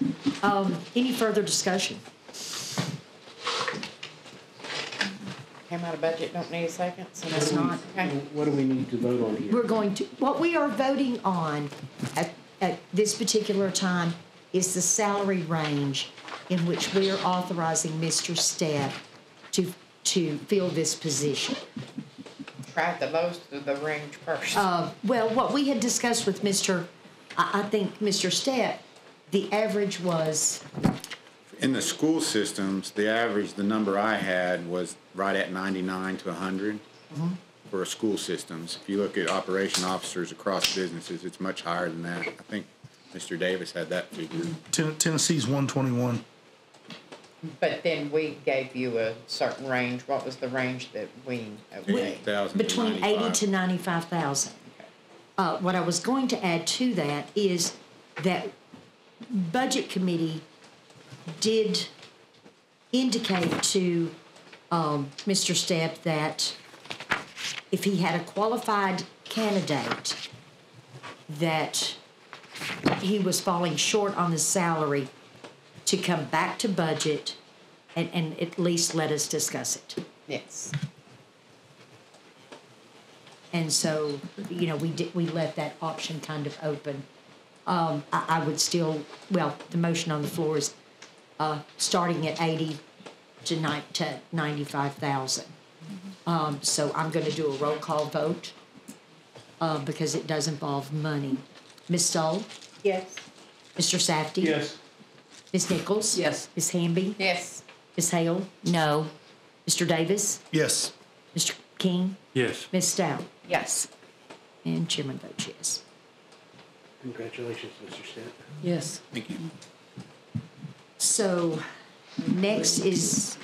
Any further discussion? Came out of budget, don't need a second. So That's not. Okay. What do we need to vote on here? We're going to, what we are voting on at this particular time is the salary range in which we are authorizing Mr. Stepp to fill this position. Try the most of the range first. Well, what we had discussed with I think Mr. Stepp, the average was. In the school systems, the number I had was right at 99 to 100 for school systems. If you look at operation officers across businesses, it's much higher than that. I think Mr. Davis had that figure. Tennessee's 121. But then we gave you a certain range. What was the range that we? Between 80 to 95,000. What I was going to add to that is that Budget Committee did indicate to Mr. Stepp that if he had a qualified candidate that he was falling short on the salary, to come back to budget and at least let us discuss it. Yes. And so, we let that option kind of open. I would still, the motion on the floor is starting at 80 to 95,000. So I'm going to do a roll call vote because it does involve money. Ms. Stoll? Yes. Mr. Safdie? Yes. Ms. Nichols? Yes. Ms. Hamby? Yes. Ms. Hale? No. Mr. Davis? Yes. Mr. King? Yes. Ms. Stout? Yes. And Chairman votes yes. Congratulations, Mr. Stepp. Yes. Thank you. So next is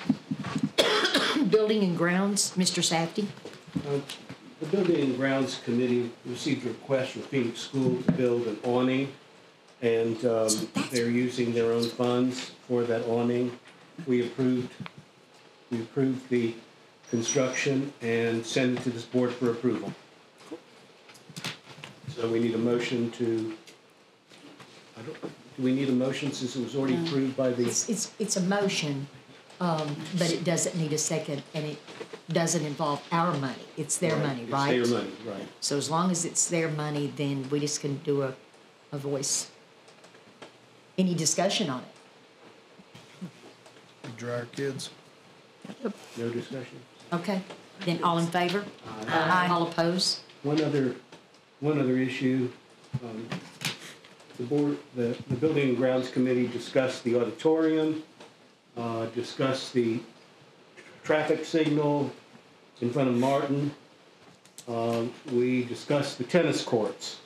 Building and Grounds, Mr. Safdie. The Building and Grounds Committee received a request from Phoenix School to build an awning, and they're using their own funds for that awning. We approved the construction and sent it to this board for approval. So we need a motion to, do we need a motion since it was already approved by the? It's a motion, but it doesn't need a second, and it doesn't involve our money. It's their money, right? It's their money, right. So as long as it's their money, then we just can do a voice. Any discussion on it? Dry our kids. No discussion? Okay, then all in favor? Aye. All opposed? One other issue, the Building and Grounds Committee discussed the auditorium, discussed the traffic signal in front of Martin. We discussed the tennis courts,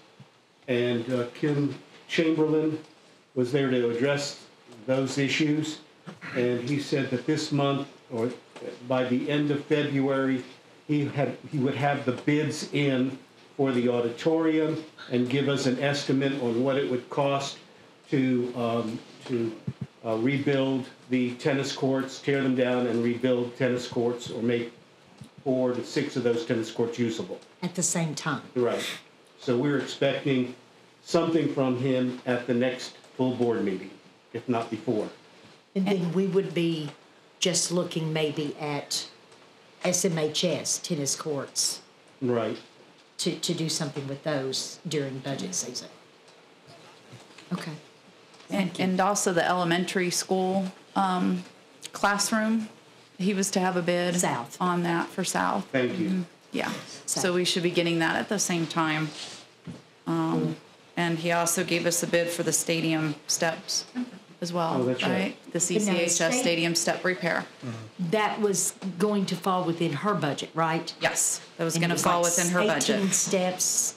and Kim Chamberlain was there to address those issues, and he said that this month, or by the end of February, he would have the bids in for the auditorium and give us an estimate on what it would cost to rebuild the tennis courts, tear them down and rebuild tennis courts, or make 4 to 6 of those tennis courts usable. At the same time? Right. So we're expecting something from him at the next full board meeting, if not before. And then we would be just looking maybe at SMHS tennis courts. Right. To do something with those during budget season. Okay. And also the elementary school classroom, he was to have a bid South on that for South. Thank you. Mm-hmm. Yeah. So we should be getting that at the same time. And he also gave us a bid for the stadium steps as well, Oh, that's right. The CCHS stadium step repair. That was going to fall within her budget, right? Yes, that was going to fall within her budget. 18 steps.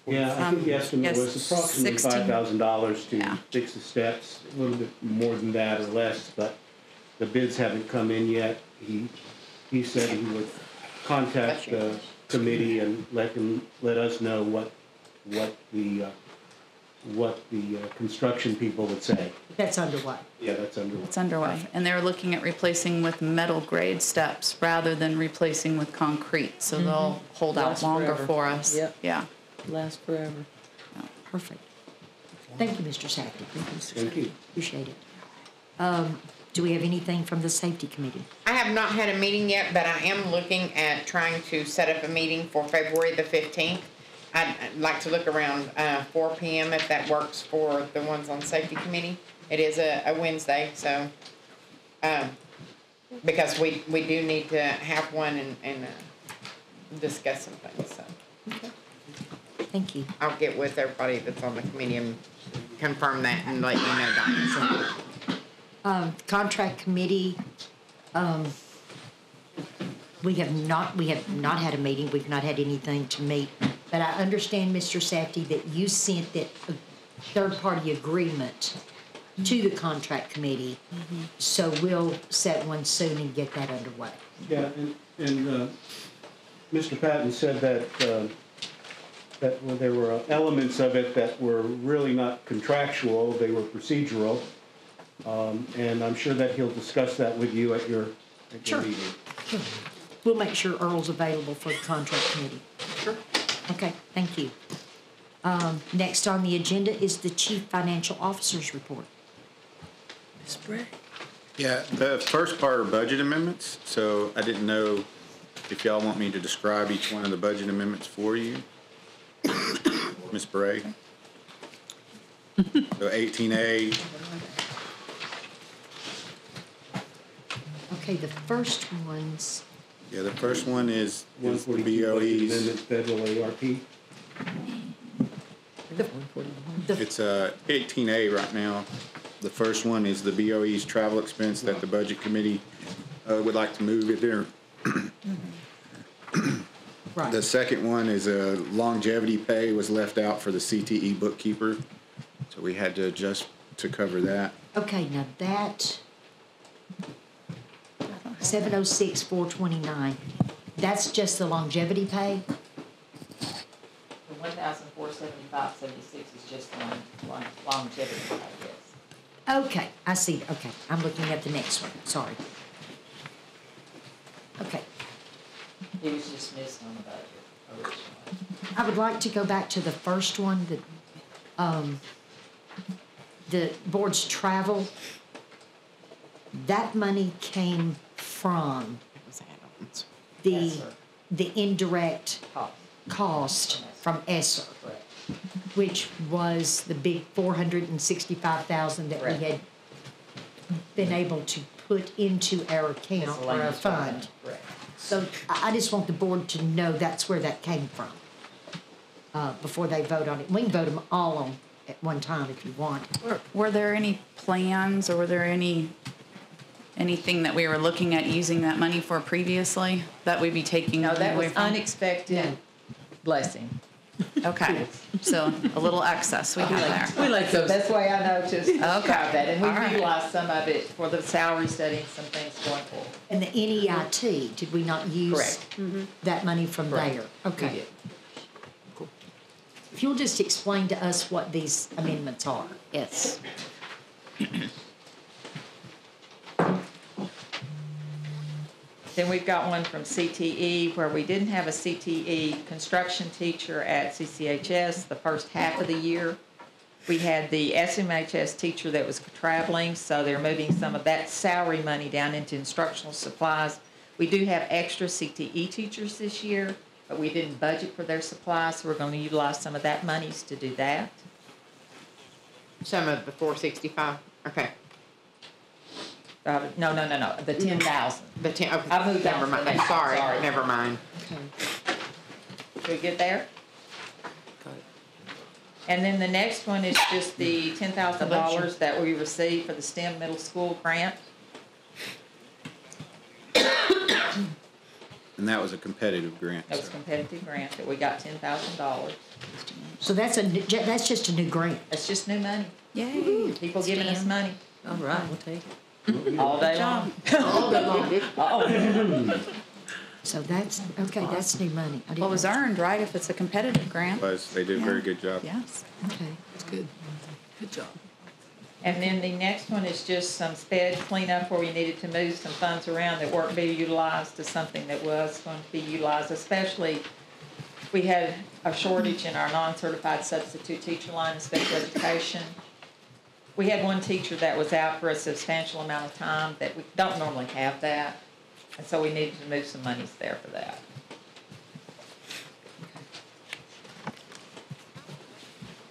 Yeah, I think the estimate was approximately $5,000 to fix the steps, a little bit more than that or less, but the bids haven't come in yet. He said he would contact the committee and let us know what the construction people would say. That's underway. Yeah, that's underway. It's underway. And they're looking at replacing with metal grade steps rather than replacing with concrete. So they'll hold out Last longer forever. for us. Yep. Yeah. Last forever. Perfect. Thank you, Mr. Safety. Thank you. Appreciate it. Do we have anything from the safety committee? I have not had a meeting yet, but I am looking at trying to set up a meeting for February the 15th. I'd like to look around 4 p.m. if that works for the ones on safety committee. It is a Wednesday, so because we do need to have one and discuss some things. So. Okay. Thank you. I'll get with everybody that's on the committee and confirm that and let you know, Diane. Contract committee, we have not had a meeting. We've not had anything to meet. But I understand, Mr. Safety, that you sent that third-party agreement to the contract committee. So we'll set one soon and get that underway. Yeah, and Mr. Patton said that there were elements of it that were really not contractual, they were procedural. And I'm sure that he'll discuss that with you at your meeting. Sure. We'll make sure Earl's available for the contract committee. Sure. Okay, thank you. Next on the agenda is the Chief Financial Officer's report. Ms. Bray. Yeah, the first part are budget amendments, so I didn't know if y'all want me to describe each one of the budget amendments for you. Ms. Bray. So 18A. Okay, the first one's. Yeah, the first one is the 142 BOE's. Amendment Federal ARP. It's 18A right now. The first one is the BOE's travel expense that the budget committee would like to move it there. Right. The second one is longevity pay was left out for the CTE bookkeeper, so we had to adjust to cover that. Okay, now that 706-429, that's just the longevity pay? $1,475.76 is just longevity, I guess. Okay, I see. Okay, I'm looking at the next one. Sorry. Okay. It was just missed on the budget originally. I would like to go back to the first one, that the board's travel. That money came from the indirect cost from ESSER, which was the big $465,000 that we had been able to put into our account or our fund. So I just want the board to know that's where that came from before they vote on it. We can vote them all on at one time if you want. Were there any plans, or were there anything that we were looking at using that money for previously that we'd be taking No, that away was from? unexpected blessing. Okay, so a little excess we have there. We like those. That's why I know to describe that, and All we right. utilized some of it for the salary study and some things going forward. And the NEIT, did we not use Correct. that money from Correct. there? We Okay. did. If you'll just explain to us what these amendments are. Yes. Then we've got one from CTE where we didn't have a CTE construction teacher at CCHS the first half of the year. We had the SMHS teacher that was traveling, so they're moving some of that salary money down into instructional supplies. We do have extra CTE teachers this year, but we didn't budget for their supplies, so we're going to utilize some of that monies to do that. Some of the 465. Okay. No, the 10,000. The 10. Okay. I moved on Never to mind. the next one. Sorry. Never mind. We good there? And then the next one is just the $10,000 that we received for the STEM middle school grant. And that was a competitive grant. That was a competitive grant that we got $10,000. So that's just a new grant. That's just new money. Yay. People giving us money. All right, we'll take it. All day long. All day long. Uh-oh. So that's, okay, that's new money. I didn't What was know. earned, right, if it's a competitive grant? They did a very good job. Yes. Okay. That's good. Good job. And then the next one is just some sped cleanup where we needed to move some funds around that weren't being utilized to something that was going to be utilized, especially we had a shortage in our non-certified substitute teacher line in special education. We had one teacher that was out for a substantial amount of time that we don't normally have that. And so we needed to move some monies there for that.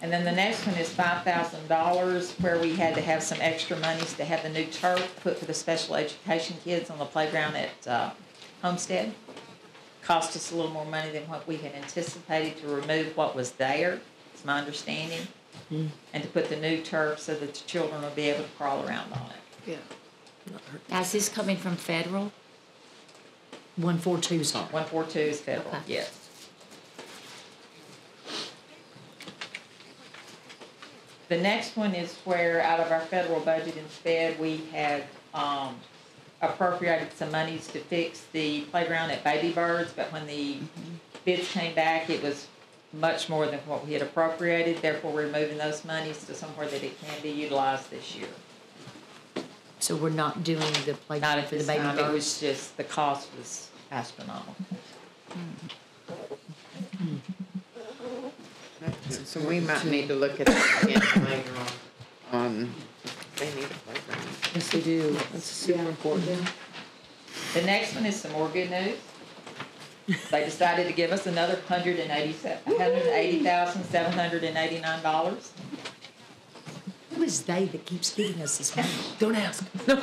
And then the next one is $5,000 where we had to have some extra monies to have the new turf put for the special education kids on the playground at Homestead. Cost us a little more money than what we had anticipated to remove what was there, it's my understanding, and to put the new turf so that the children will be able to crawl around on it. Yeah. Is this coming from federal? 142 is on. 142 is federal, Okay. yes. The next one is where out of our federal budget instead, we had appropriated some monies to fix the playground at Baby Birds, but when the bids came back, it was much more than what we had appropriated. Therefore, we're moving those monies to somewhere that it can be utilized this year. So we're not doing the Not playground at for the this baby time. birds? It was just, the cost was astronomical. So we might need to look at that again later on. They need a playground. Yes, they do. That's super important. The next one is some more good news. They decided to give us another $180,789. Who is they that keeps giving us this money? Don't ask. Don't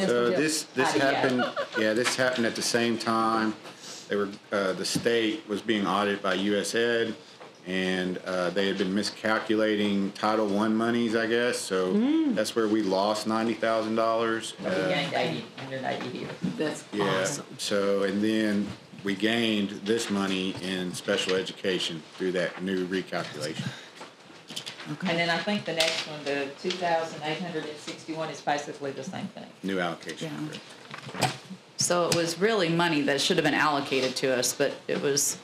ask. So me. this happened. Yeah, this happened at the same time. They were the state was being audited by USAID, and they had been miscalculating Title I monies, I guess. So that's where we lost $90,000. We gained 180 here. That's Yeah. awesome. So and then we gained this money in special education through that new recalculation. And then I think the next one, the 2,861, is basically the same thing. New allocation. So it was really money that should have been allocated to us, but it was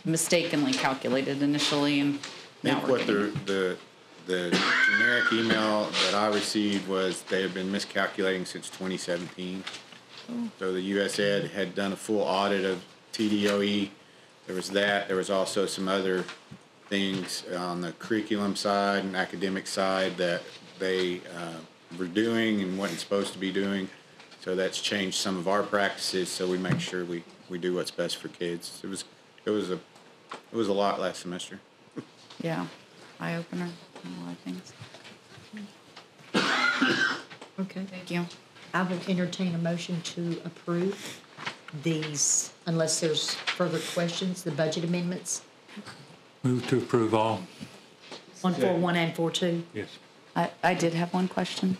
mistakenly calculated initially, and I now think we're what getting. the generic email that I received was they have been miscalculating since 2017. So the US Ed had done a full audit of TDOE. There was that. There was also some other things on the curriculum side and academic side that they were doing and wasn't supposed to be doing. So that's changed some of our practices. So we make sure we do what's best for kids. It was a lot last semester. Yeah, eye opener, a lot of things. Okay. Thank you. I will entertain a motion to approve these, unless there's further questions, the budget amendments, Move to approve all. 141 and 42. Yes. I did have one question.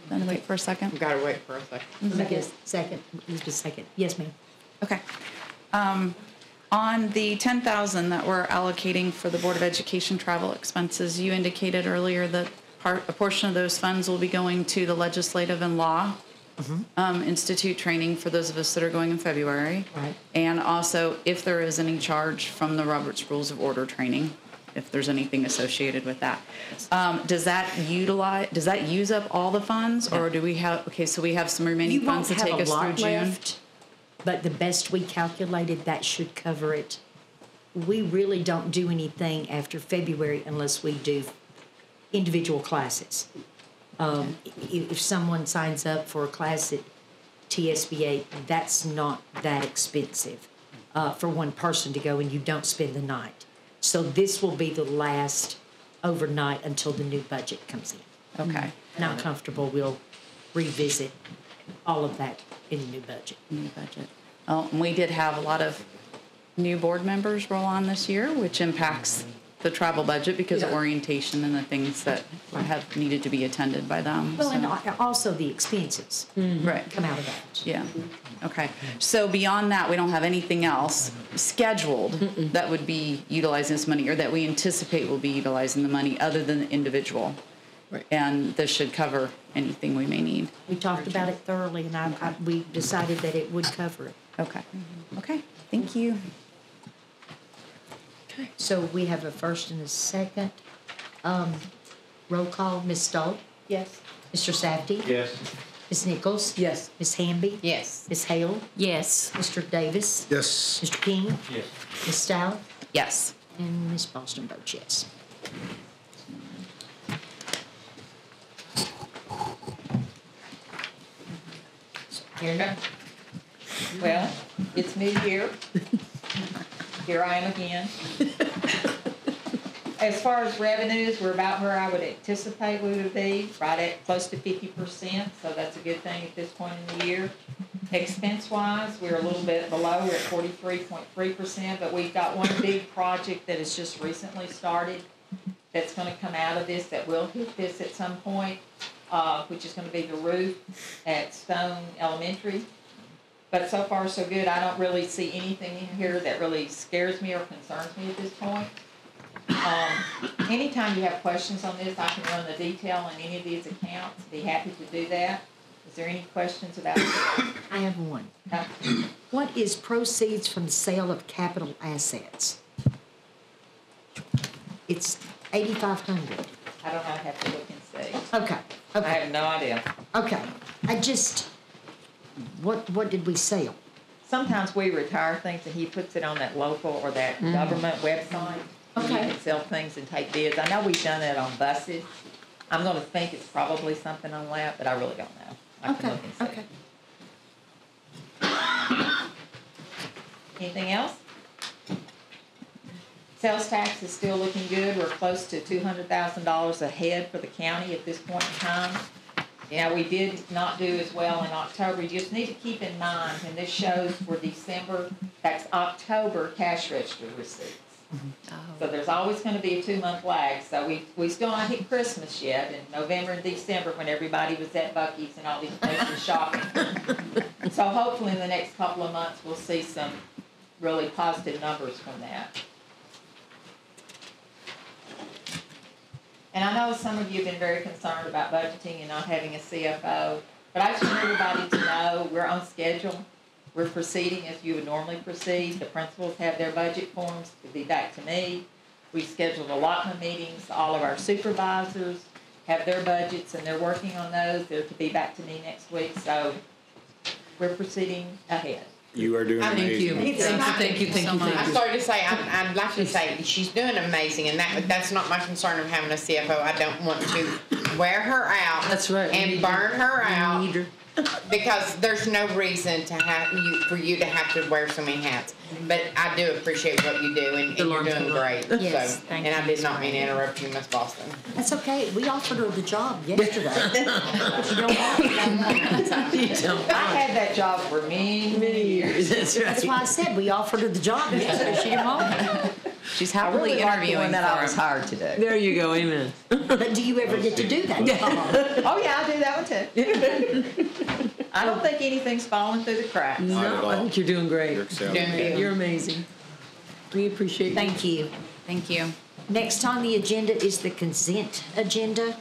Then wait for a second. Gotta wait for a second. Let me get a second, just a second. Yes, ma'am. Okay. On the 10,000 that we're allocating for the Board of Education travel expenses, you indicated earlier that a portion of those funds will be going to the Legislative and Law Institute training for those of us that are going in February. Right. And also, if there is any charge from the Robert's Rules of Order training, if there's anything associated with that. Does that use up all the funds, or do we have, okay, so we have some remaining funds to take us through June? Left, but the best we calculated, that should cover it. We really don't do anything after February unless we do individual classes. If someone signs up for a class at TSBA, that's not that expensive for one person to go, and you don't spend the night. So this will be the last overnight until the new budget comes in. Okay. Not comfortable, we'll revisit all of that in the new budget. New budget. Oh, and we did have a lot of new board members roll on this year, which impacts the travel budget because of orientation and the things that have needed to be attended by them. Well, and also the expenses right come out of that. Yeah. Okay. So beyond that, we don't have anything else scheduled that would be utilizing this money, or that we anticipate will be utilizing the money other than the individual. Right. And this should cover anything we may need. We talked about it thoroughly, and we decided that it would cover it. Okay. Okay. Thank you. So we have a first and a second. Roll call, Ms. Stoll? Yes. Mr. Safdie? Yes. Ms. Nichols? Yes. Ms. Hamby? Yes. Ms. Hale? Yes. Mr. Davis? Yes. Mr. King? Yes. Ms. Stout? Yes. And Ms. Boston votes yes. Here, well, it's New Year. Here I am again. As far as revenues, we're about where I would anticipate we would be, right at close to 50%, so that's a good thing at this point in the year. Expense-wise, we're a little bit below, we're at 43.3%, but we've got one big project that has just recently started that's gonna come out of this, that will hit this at some point, which is gonna be the roof at Stone Elementary. But so far, so good. I don't really see anything in here that really scares me or concerns me at this point. Anytime you have questions on this, I can run the detail on any of these accounts. Be happy to do that. Is there any questions about it? I have one. Okay. What is proceeds from the sale of capital assets? It's $8,500. I don't know. I have to look and see. Okay. Okay. I have no idea. Okay. What did we sell? Sometimes we retire things and he puts it on that local or that government website. Okay. You can sell things and take bids. I know we've done that on buses. I'm going to think it's probably something on that, but I really don't know. I can look and see. Okay. Anything else? Sales tax is still looking good. We're close to $200,000 ahead for the county at this point in time. Yeah, we did not do as well in October. You just need to keep in mind, and this shows for December, that's October cash register receipts. So there's always going to be a 2-month lag. So we still not hit Christmas yet in November and December when everybody was at Buc-ee's and all these places shopping. So hopefully in the next couple of months we'll see some really positive numbers from that. And I know some of you have been very concerned about budgeting and not having a CFO, but I just want everybody to know we're on schedule. We're proceeding as you would normally proceed. The principals have their budget forms to be back to me. We scheduled allotment meetings. All of our supervisors have their budgets and they're working on those. They're to be back to me next week. So we're proceeding ahead. You are doing amazing. Thank you so much. I'm sorry to say, I'd like to say she's doing amazing, and that's not my concern of having a CFO. I don't want to wear her out. That's right. And burn her out. Because there's no reason to for you to have to wear so many hats. But I do appreciate what you do, and you're doing great. Yes, so, thank and I you, did not mean to interrupt you, Miss Boston. That's okay. We offered her the job yesterday. If you don't want it, I had that job for many years. That's why I said we offered her the job yesterday. She didn't want it. She's I happily really like the interviewing one that for I was him. hired to do. There you go, amen. But do you ever get to do that? Oh yeah, I do that one too. I don't think anything's falling through the cracks. No, I think you're doing great. You're excelling. You're amazing. We appreciate you. Thank you. Thank you. Next on the agenda is the consent agenda.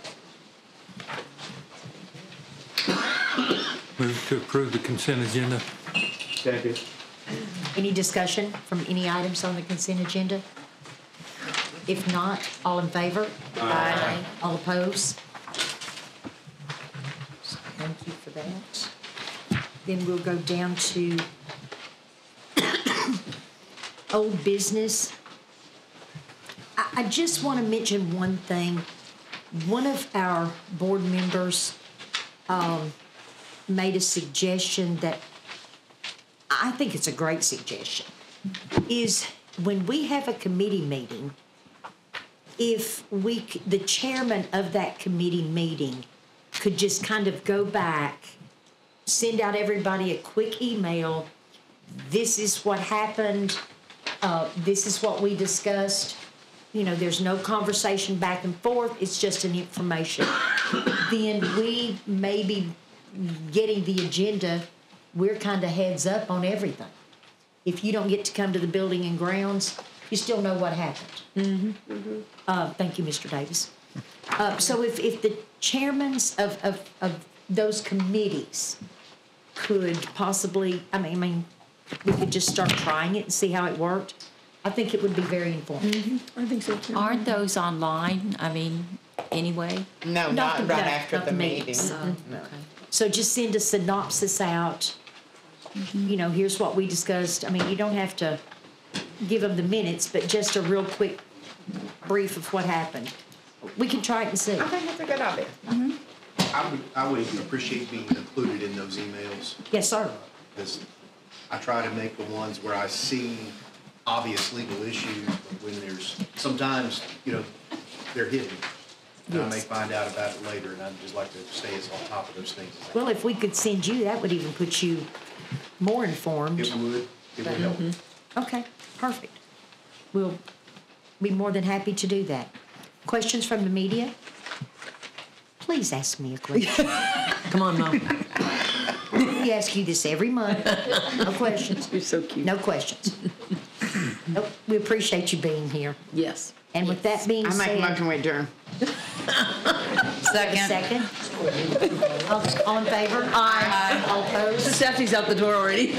Move to approve the consent agenda. Second. Any discussion from any items on the consent agenda? If not, all in favor? Aye. All opposed? Thank you for that. Then we'll go down to old business. I just want to mention one thing. One of our board members made a suggestion that I think it's a great suggestion, is when we have a committee meeting, if the chairman of that committee meeting could just kind of go back, send out everybody a quick email, this is what happened, this is what we discussed, there's no conversation back and forth, it's just an information. Then we may be getting the agenda, we're kind of heads up on everything. If you don't get to come to the building and grounds, you still know what happened. Thank you, Mr. Davis. So if the chairmans of those committees could possibly, I mean, we could just start trying it and see how it worked. I think it would be very informative. I think so too. Aren't those online? I mean, anyway? No, not right after the meeting. Okay. So just send a synopsis out. Here's what we discussed. I mean, you don't have to give them the minutes, but just a real quick brief of what happened. We can try it and see. I think that's a good idea. I would appreciate being included in those emails. Yes, sir. Because I try to make the ones where I see obvious legal issues, but when there's, sometimes, they're hidden. And I may find out about it later, and I'd just like to stay as on top of those things as I Well, if we could send you, that would even put you more informed. It would help. Okay, perfect. We'll be more than happy to do that. Questions from the media? Please ask me a question. Come on, Mom. We ask you this every month. No questions. You're so cute. No questions. Nope. We appreciate you being here. Yes. And with that being I said. make a motion we adjourn. Second. All in favor? Aye. All opposed? Stephanie's out the door already.